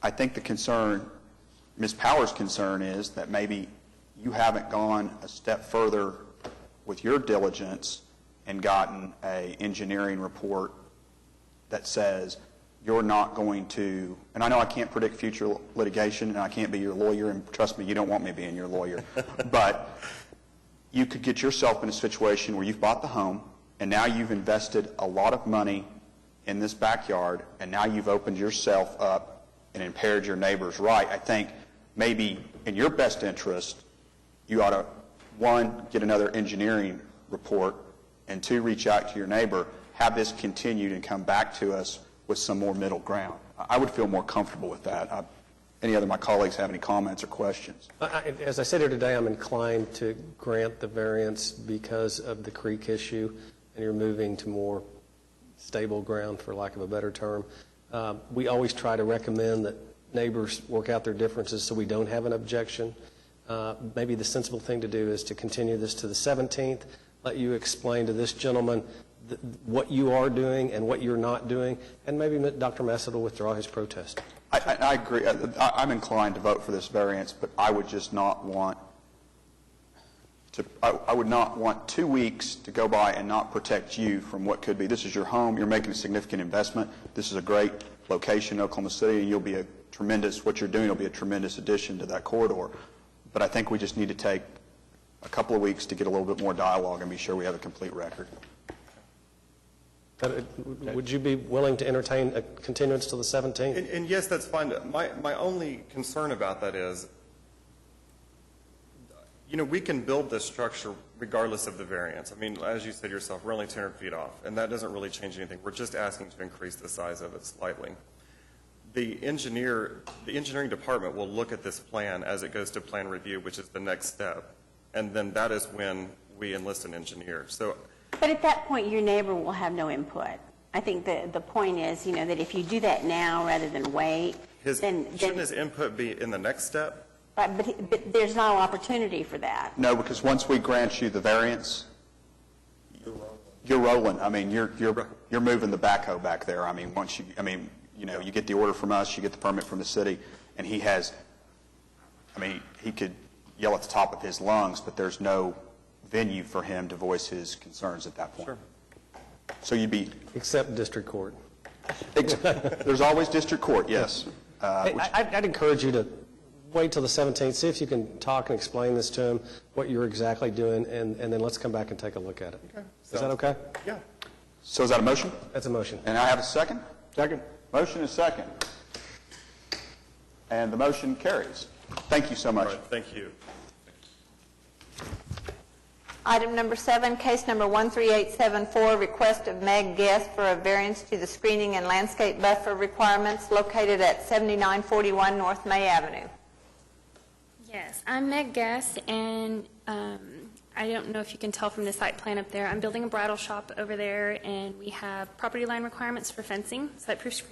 A: I think the concern, Ms. Powers' concern is that maybe you haven't gone a step further with your diligence and gotten an engineering report that says you're not going to, and I know I can't predict future litigation and I can't be your lawyer, and trust me, you don't want me being your lawyer, but you could get yourself in a situation where you've bought the home and now you've invested a lot of money in this backyard and now you've opened yourself up and impaired your neighbor's right. I think maybe in your best interest, you ought to, one, get another engineering report, and two, reach out to your neighbor, have this continued and come back to us with some more middle ground. I would feel more comfortable with that. Any other of my colleagues have any comments or questions?
I: As I said here today, I'm inclined to grant the variance because of the creek issue, and you're moving to more stable ground, for lack of a better term. We always try to recommend that neighbors work out their differences so we don't have an objection. Maybe the sensible thing to do is to continue this to the 17th, let you explain to this gentleman what you are doing and what you're not doing, and maybe Dr. Massett will withdraw his protest.
A: I agree. I'm inclined to vote for this variance, but I would just not want to, I would not want 2 weeks to go by and not protect you from what could be. This is your home. You're making a significant investment. This is a great location in Oklahoma City, and you'll be a tremendous, what you're doing will be a tremendous addition to that corridor. But I think we just need to take a couple of weeks to get a little bit more dialogue and be sure we have a complete record.
I: Would you be willing to entertain a continuance to the 17th?
L: And yes, that's fine. My only concern about that is, you know, we can build this structure regardless of the variance. I mean, as you said yourself, we're only 200 feet off, and that doesn't really change anything. We're just asking to increase the size of it slightly. The engineering department will look at this plan as it goes to plan review, which is the next step, and then that is when we enlist an engineer.
F: But at that point, your neighbor will have no input. I think the point is, you know, that if you do that now rather than wait,
L: shouldn't his input be in the next step?
F: But there's no opportunity for that.
A: No, because once we grant you the variance, you're rolling. I mean, you're moving the backhoe back there. I mean, once you, I mean, you know, you get the order from us, you get the permit from the city, and he has, I mean, he could yell at the top of his lungs, but there's no venue for him to voice his concerns at that point.
L: Sure.
A: So you'd be...
I: Except district court.
A: There's always district court, yes.
I: I'd encourage you to wait till the 17th, see if you can talk and explain this to him, what you're exactly doing, and then let's come back and take a look at it.
L: Okay.
I: Is that okay?
L: Yeah.
A: So is that a motion?
I: That's a motion.
A: And I have a second? Second. Motion is second. And the motion carries. Thank you so much.
L: All right, thank you.
C: Item number 7, case number 13874, request of Meg Guest for a variance to the screening and landscape buffer requirements located at 7941 North May Avenue.
N: Yes, I'm Meg Guest, and I don't know if you can tell from the site plan up there. I'm building a bridal shop over there, and we have property line requirements for fencing, site-proof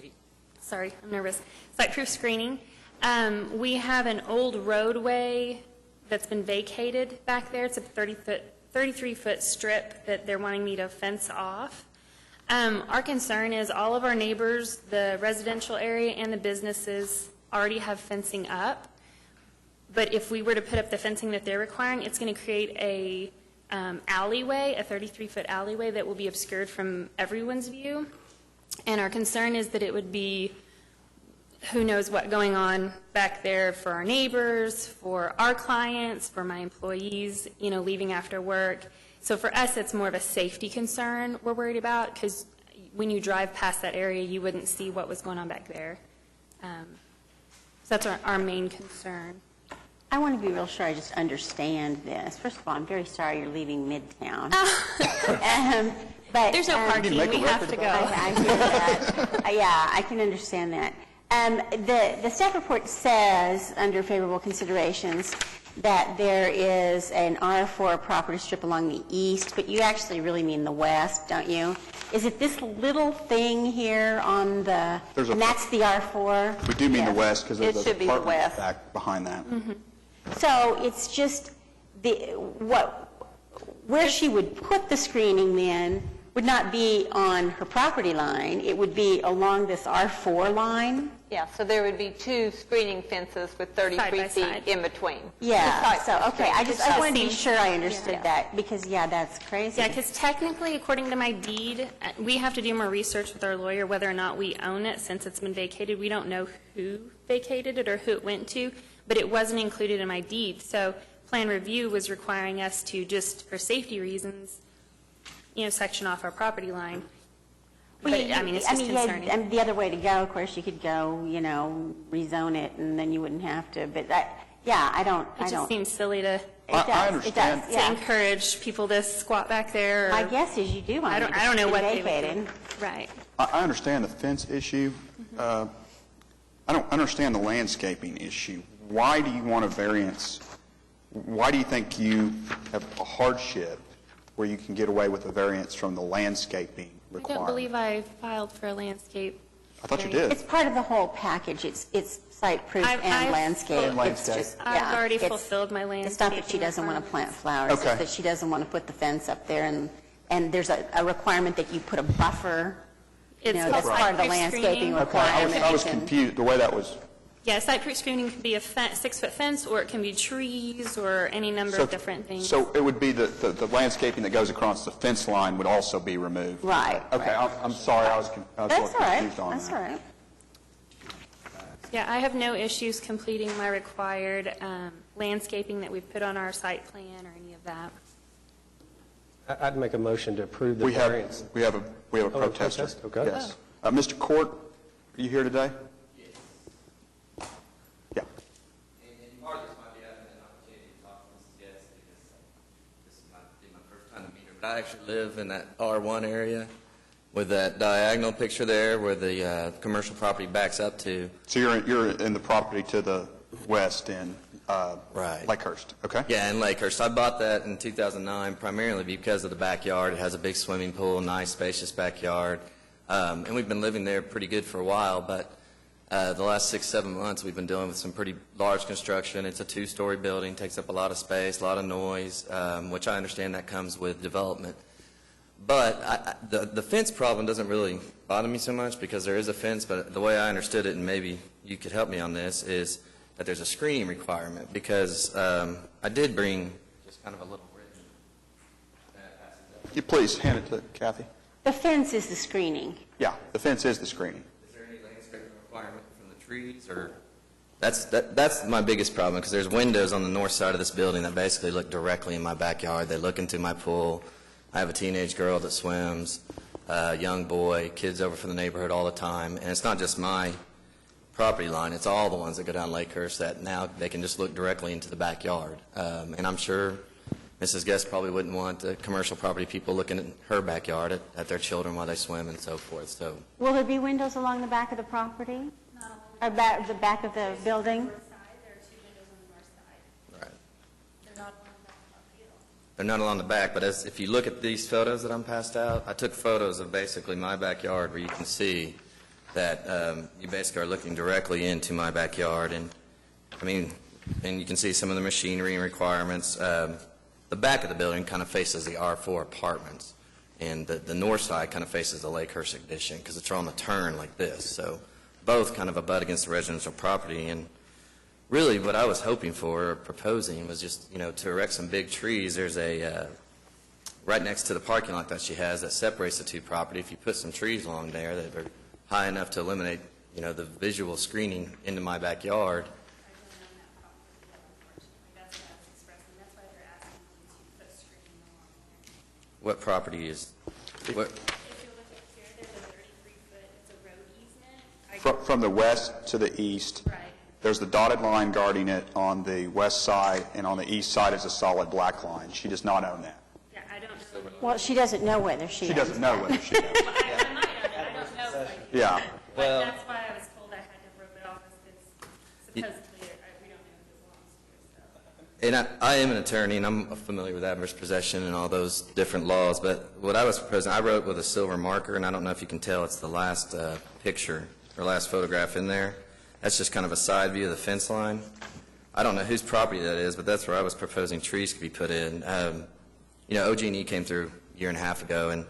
N: sorry, I'm nervous, site-proof screening. We have an old roadway that's been vacated back there. It's a 33-foot strip that they're wanting me to fence off. Our concern is all of our neighbors, the residential area and the businesses already have fencing up. But if we were to put up the fencing that they're requiring, it's going to create a alleyway, a 33-foot alleyway that will be obscured from everyone's view. And our concern is that it would be who knows what going on back there for our neighbors, for our clients, for my employees, you know, leaving after work. So for us, it's more of a safety concern we're worried about, because when you drive past that area, you wouldn't see what was going on back there. So that's our main concern.
F: I want to be real sure I just understand this. First of all, I'm very sorry you're leaving Midtown. But
N: there's no parking. We have to go.
F: I hear that. Yeah, I can understand that. The staff report says, under favorable considerations, that there is an R4 property strip along the east, but you actually really mean the west, don't you? Is it this little thing here on the, and that's the R4?
A: We do mean the
F: Yes.
A: west because there's
F: It
A: an
F: should be the
A: apartment
F: west.
A: back behind that.
F: So it's just where she would put the screening then would not be on her property line. It would be along this R4 line.
C: Yeah, so there would be two screening fences with 33
N: by
C: feet
N: side.
C: in between.
F: Yeah, so, okay, I
N: It's
F: wanted to be
N: just-
F: sure I understood
C: Yeah.
F: that, because, yeah, that's crazy.
N: Yeah, because technically, according to my deed, we have to do more research with our lawyer whether or not we own it since it's been vacated. We don't know who vacated it or who it went to, but it wasn't included in my deed. So plan review was requiring us to, just for safety reasons, you know, section off our property line. But, I mean, it's just concerning.
F: And the other way to go, of course, you could go, you know, rezone it, and then you wouldn't have to, but I don't.
N: It just seems silly to
A: I understand.
F: It does, yeah.
N: encourage people to squat back there.
F: My guess is you do want
N: I
F: it
N: don't know what they would
F: vacated.
N: do. Right.
A: I understand the fence issue. I don't understand the landscaping issue. Why do you want a variance? Why do you think you have a hardship where you can get away with a variance from the landscaping
N: I
A: requirement?
N: don't believe I filed for a landscape.
A: I thought you
N: variance.
A: did.
F: It's part of the whole package. It's site-proof
N: I've-
F: and
N: I've-
F: landscape.
A: And landscape.
F: It's just,
N: I've
F: yeah,
N: already
F: it's-
N: fulfilled my landscape.
F: It's not that she doesn't want to plant flowers.
A: Okay.
F: It's that she doesn't want to put the fence up there, and there's a requirement that you put a buffer. You
N: It's
F: know,
N: called
F: that's part of the
N: site-proof
F: landscaping
N: screening.
A: Okay,
F: requirement.
A: I was
F: and-
A: confused, the way that was.
N: Yeah, site-proof screening can be a 6-foot fence, or it can be trees, or any number of different things.
A: So it would be the landscaping that goes across the fence line would also be removed?
F: Right.
A: Okay, I'm sorry, I was a
F: That's
A: little
F: all right.
A: confused on that.
F: That's all right.
N: Yeah, I have no issues completing my required landscaping that we've put on our site plan or any of that.
I: I'd make a motion to approve the
A: We have
I: variance.
A: a
I: Oh, a
A: protester.
I: protest? Okay.
A: Yes. Mr. Court, are you here today? Yeah.
O: And part of this might be having an opportunity to talk to Mrs. Guest, because this might be my first time to meet her. But I actually live in that R1 area with that diagonal picture there where the commercial property backs up to.
A: So you're in the property to the west in
O: Right.
A: Lakehurst, okay?
O: Yeah, in Lakehurst. I bought that in 2009 primarily because of the backyard. It has a big swimming pool, nice spacious backyard. And we've been living there pretty good for a while, but the last 6-7 months we've been dealing with some pretty large construction. It's a 2-story building, takes up a lot of space, a lot of noise, which I understand that comes with development. But the fence problem doesn't really bother me so much because there is a fence, but the way I understood it, and maybe you could help me on this, is that there's a screening requirement because I did bring just kind of a little written.
A: You please hand it to Kathy.
F: The fence is the screening.
A: Yeah, the fence is the screening.
O: Is there any landscaping requirement from the trees or? That's my biggest problem because there's windows on the north side of this building that basically look directly in my backyard. They look into my pool. I have a teenage girl that swims, a young boy, kids over from the neighborhood all the time. And it's not just my property line, it's all the ones that go down Lakehurst that now they can just look directly into the backyard. And I'm sure Mrs. Guest probably wouldn't want the commercial property people looking at her backyard at their children while they swim and so forth. So
F: Will there be windows along the back of the property? Or the back of the building?
O: they're not along the back, but if you look at these photos that I'm passed out, I took photos of basically my backyard where you can see that you basically are looking directly into my backyard. And, I mean, and you can see some of the machinery and requirements. The back of the building kind of faces the R4 apartments, and the north side kind of faces the Lakehurst addition because it's on the turn like this. So both kind of abut against the residential property. And really what I was hoping for or proposing was just, to erect some big trees. There's a, right next to the parking lot that she has that separates the two property, if you put some trees along there that are high enough to eliminate, the visual screening into my backyard. What property is, what?
A: From the west to the east, there's the dotted line guarding it on the west side, and on the east side is a solid black line. She does not own that.
N: Yeah, I don't know.
F: Well, she doesn't know whether she
A: She doesn't know whether she owns it.
N: I might own it, I don't know.
A: Yeah.
N: But that's why I was told I had to rip it off, because supposedly we don't know who it belongs to, so.
O: And I am an attorney, and I'm familiar with adverse possession and all those different laws, but what I was proposing, I wrote with a silver marker, and I don't know if you can tell, it's the last picture, or last photograph in there. That's just kind of a side view of the fence line. I don't know whose property that is, but that's where I was proposing trees could be put in. OG&E came through a year and a half ago, and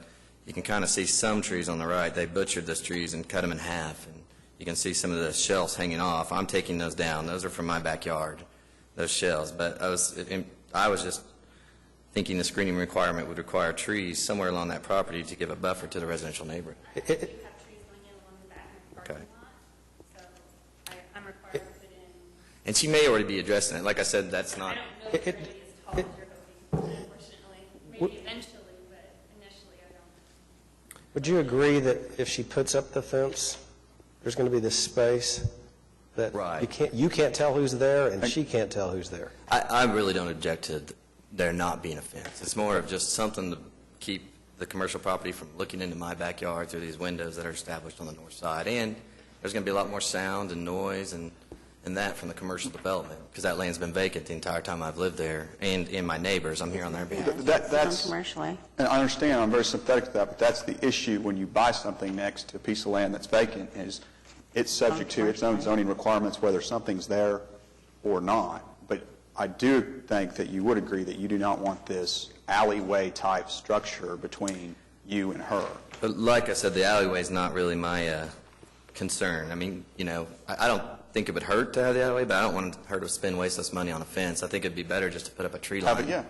O: you can kind of see some trees on the right. They butchered those trees and cut them in half, and you can see some of the shells hanging off. I'm taking those down. Those are from my backyard, those shells. But I was just thinking the screening requirement would require trees somewhere along that property to give a buffer to the residential neighborhood.
N: We have trees going in along the back of the parking lot, so I'm required to put in.
O: And she may already be addressing it. Like I said, that's not.
N: I don't know if it really is tall as you're hoping, unfortunately. Maybe eventually, but initially I don't.
I: Would you agree that if she puts up the fence, there's going to be this space that
O: Right.
I: you can't tell who's there and she can't tell who's there?
O: I really don't object to there not being a fence. It's more of just something to keep the commercial property from looking into my backyard through these windows that are established on the north side. And there's going to be a lot more sound and noise and that from the commercial development, because that land's been vacant the entire time I've lived there, and my neighbors, I'm here on their behalf.
A: That's
F: commercially.
A: And I understand, I'm very sympathetic to that, but that's the issue when you buy something next to a piece of land that's vacant, is it's subject to its own zoning requirements, whether something's there or not. But I do think that you would agree that you do not want this alleyway-type structure between you and her.
O: But like I said, the alleyway is not really my concern. I mean, I don't think it would hurt to have the alleyway, but I don't want her to spend wasteless money on a fence. I think it'd be better just to put up a tree line.
A: Have it, yeah.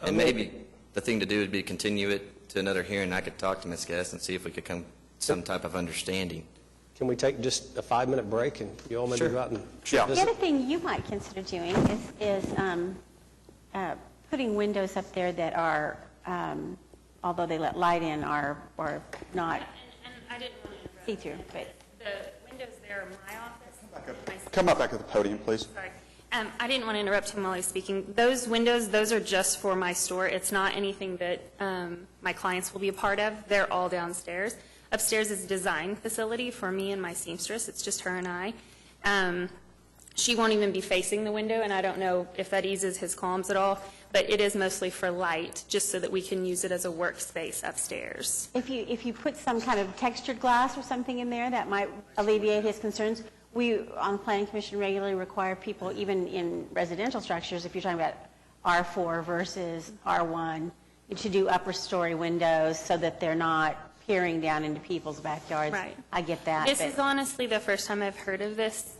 O: And maybe the thing to do would be continue it to another hearing. I could talk to Ms. Guest and see if we could come to some type of understanding.
I: Can we take just a 5-minute break and you all maybe go out and
A: Yeah.
F: The other thing you might consider doing is putting windows up there that are, although they let light in, are not
N: And I didn't want to interrupt.
F: see-through. But
N: The windows there are my office.
A: Come up back to the podium, please.
N: Sorry. I didn't want to interrupt him while he was speaking. Those windows, those are just for my store. It's not anything that my clients will be a part of. They're all downstairs. Upstairs is a design facility for me and my seamstress. It's just her and I. She won't even be facing the window, and I don't know if that eases his qualms at all, but it is mostly for light, just so that we can use it as a workspace upstairs.
F: if you put some kind of textured glass or something in there, that might alleviate his concerns. We, on the Planning Commission, regularly require people, even in residential structures, if you're talking about R4 versus R1, to do upper story windows so that they're not peering down into people's backyards.
N: Right.
F: I get that.
N: This
F: but-
N: is honestly the first time I've heard of this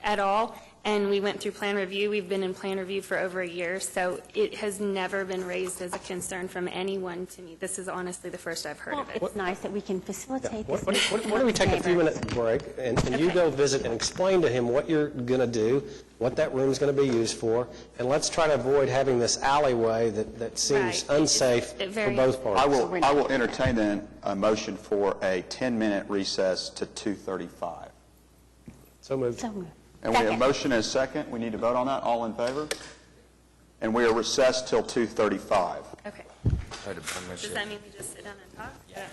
N: at all, and we went through plan review. We've been in plan review for over a year, so it has never been raised as a concern from anyone to me. This is honestly the first I've heard of it.
F: It's nice that we can facilitate this.
I: What do we take a few minute break and you go visit and explain to him what you're going to do, what that room's going to be used for, and let's try to avoid having this alleyway that seems
N: Right.
I: unsafe
N: It
I: for
N: very-
I: both parties.
A: I will entertain then a motion for a 10-minute recess to 2:35.
I: So moved.
F: So moved.
A: And we have a
F: Second.
A: motion and a second. We need to vote on that. All in favor? And we are recessed till 2:35.
N: Okay.
O: Try to burn my
N: Does
O: shit.
N: that mean we just sit down and talk? Yeah.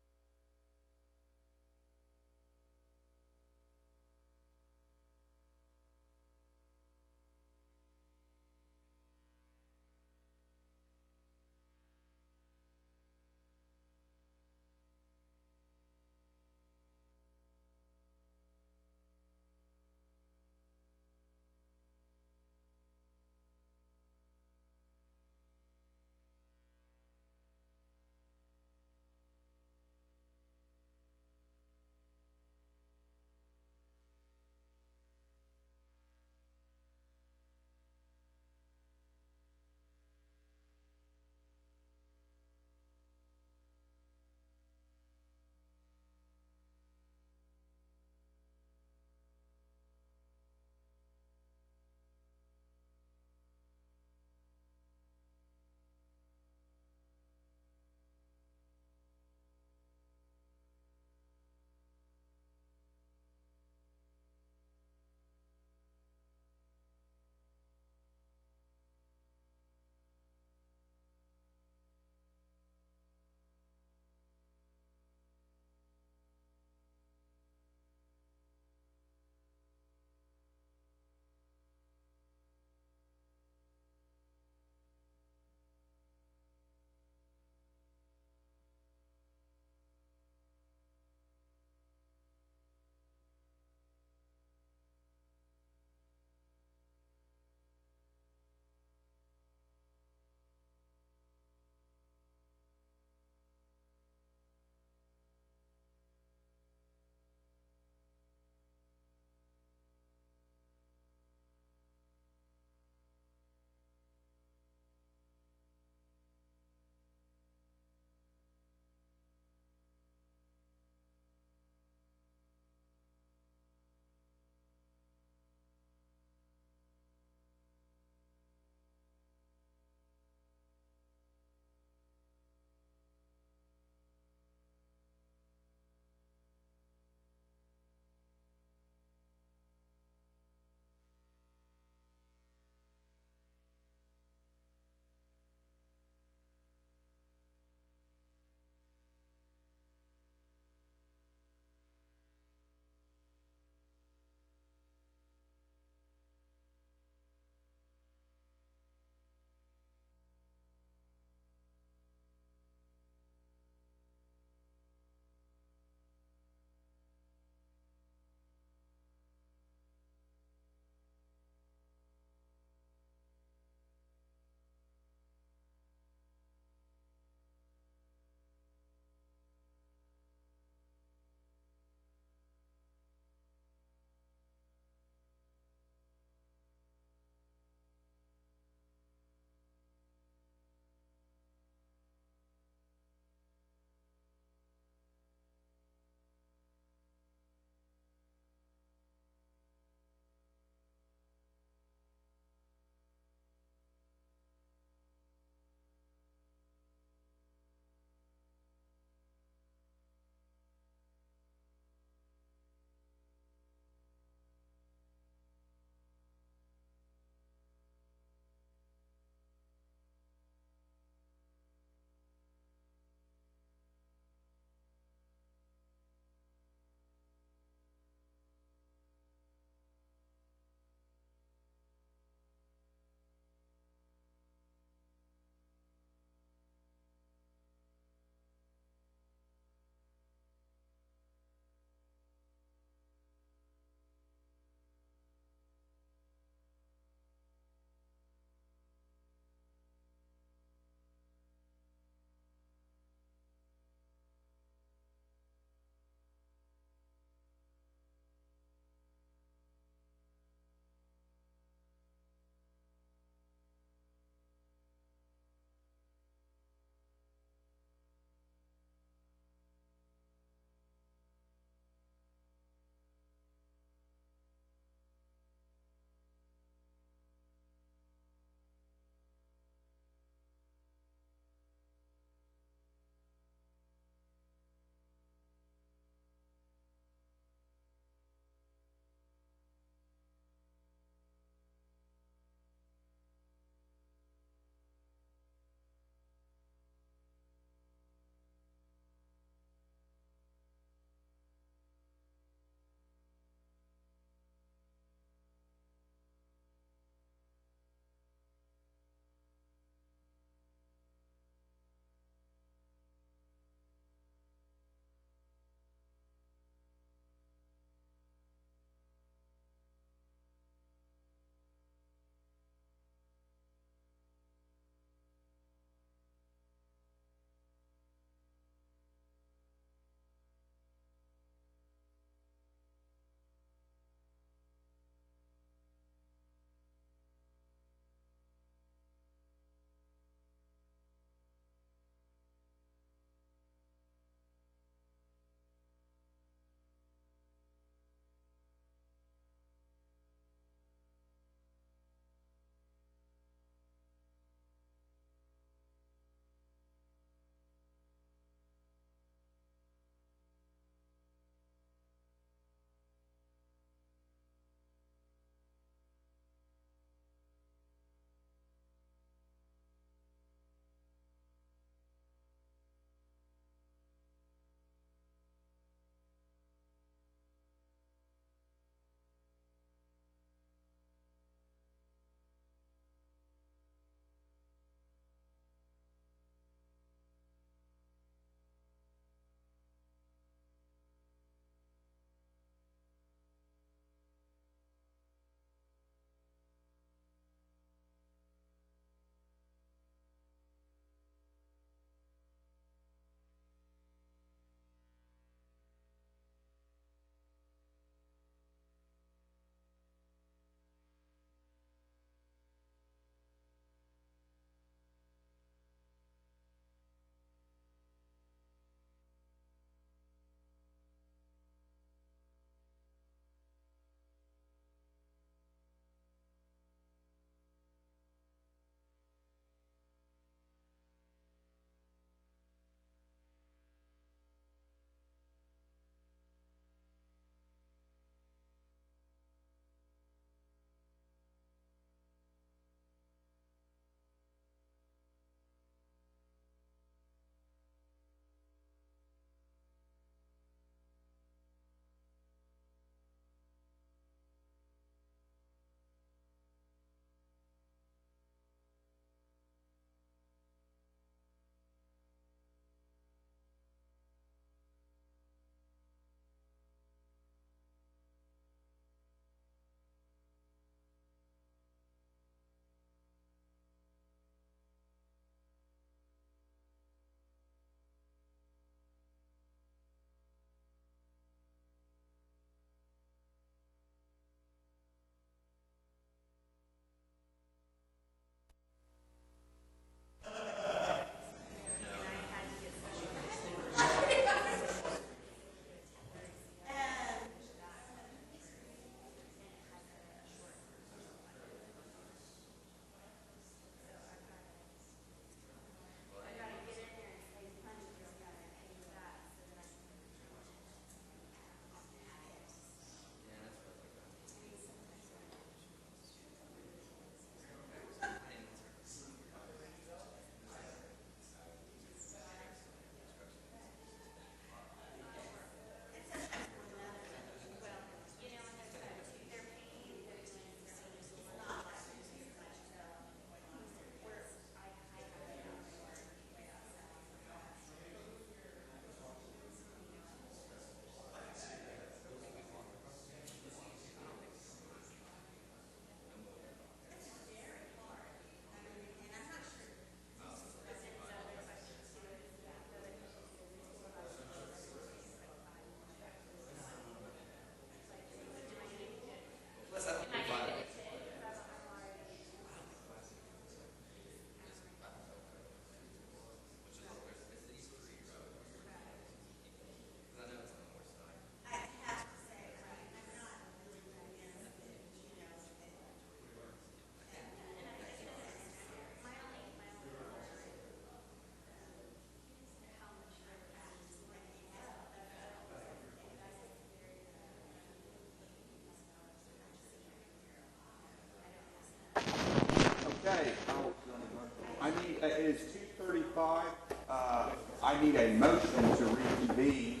A: need a motion to reconvene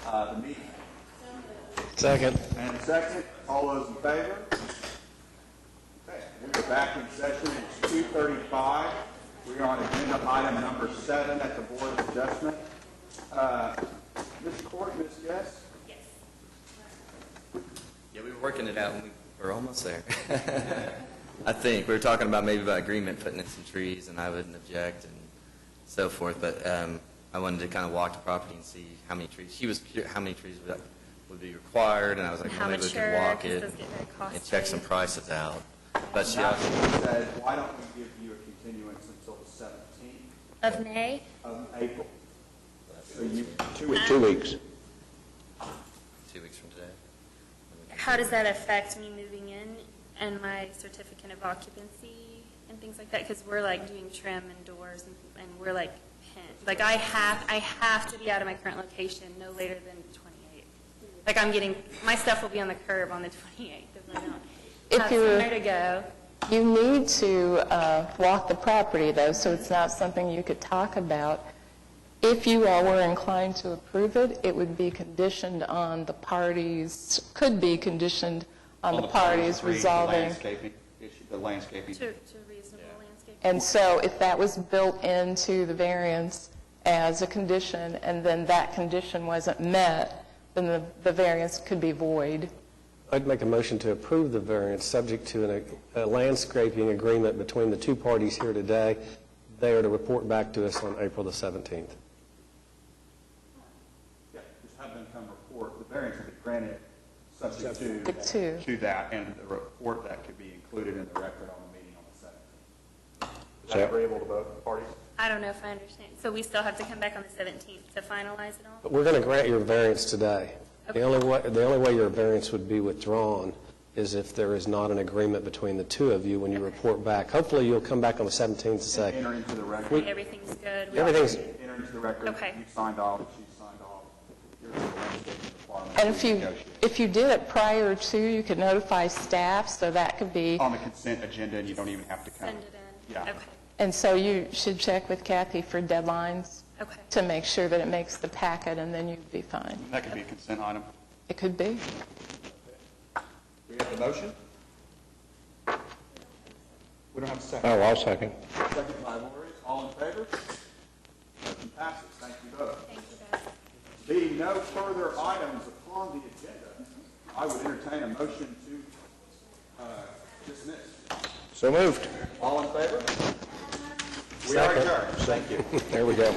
A: the meeting.
I: Second.
A: And a second. All those in favor? Okay, we're back in session. It's 2:35. We are on agenda item number 7 at the Board of Adjustment. Ms. Court, Ms. Guest?
N: Yes.
O: Yeah, we were working it out, and we're almost there. I think we were talking about maybe by agreement putting in some trees, and I wouldn't object and so forth. But I wanted to kind of walk the property and see how many trees. She was curious how many trees would be required, and I was like, well, maybe we could walk it and check some prices out. But she
A: Now,
O: also
A: she said, why don't we give you a continuance until the 17th
N: Of May?
A: of April? So you,
B: 2 weeks.
O: 2 weeks from today.
N: How does that affect me moving in and my certificate of occupancy and things like that? Because we're like doing trim and doors and we're like pinned. Like I have to be out of my current location no later than the 28th. Like I'm getting, my stuff will be on the curb on the 28th if I don't.
E: If you're,
N: somewhere to go.
E: you need to walk the property, though, so it's not something you could talk about. If you all were inclined to approve it, it would be conditioned on the parties, could be conditioned on the parties resolving.
A: The landscaping.
N: To reasonable landscape.
E: And so if that was built into the variance as a condition, and then that condition wasn't met, then the variance could be void.
I: I'd make a motion to approve the variance, subject to a landscaping agreement between the two parties here today. They are to report back to us on April the 17th.
A: Yeah, just have them come report. The variance will be granted subject
E: to
A: that, and the report that could be included in the record on the meeting on the 17th. Is that agreeable to both parties?
N: I don't know if I understand. So we still have to come back on the 17th to finalize it all?
I: But we're going to grant your variance today.
N: Okay.
I: The only way your variance would be withdrawn is if there is not an agreement between the two of you when you report back. Hopefully, you'll come back on the 17th to say,
A: Enter into the record.
N: Everything's good.
I: everything's,
A: Enter into the record.
N: Okay.
A: You signed off, she signed off. Here's the landscaping requirements.
E: And if you did it prior to, you could notify staff, so that could be,
A: On the consent agenda, and you don't even have to come.
N: Send it in?
A: Yeah.
N: Okay.
E: and so you should check with Kathy for deadlines
N: Okay.
E: to make sure that it makes the packet, and then you'd be fine.
A: That could be a consent item.
E: It could be.
A: We have the motion? We don't have a second.
B: Oh, I'll second.
A: Second by Lori. All in favor? Motion passes. Thank you both.
N: Thank you, guys.
A: Being no further items upon the agenda, I would entertain a motion to dismiss.
B: So moved.
A: All in favor? We are adjourned. Thank you.
B: There we go.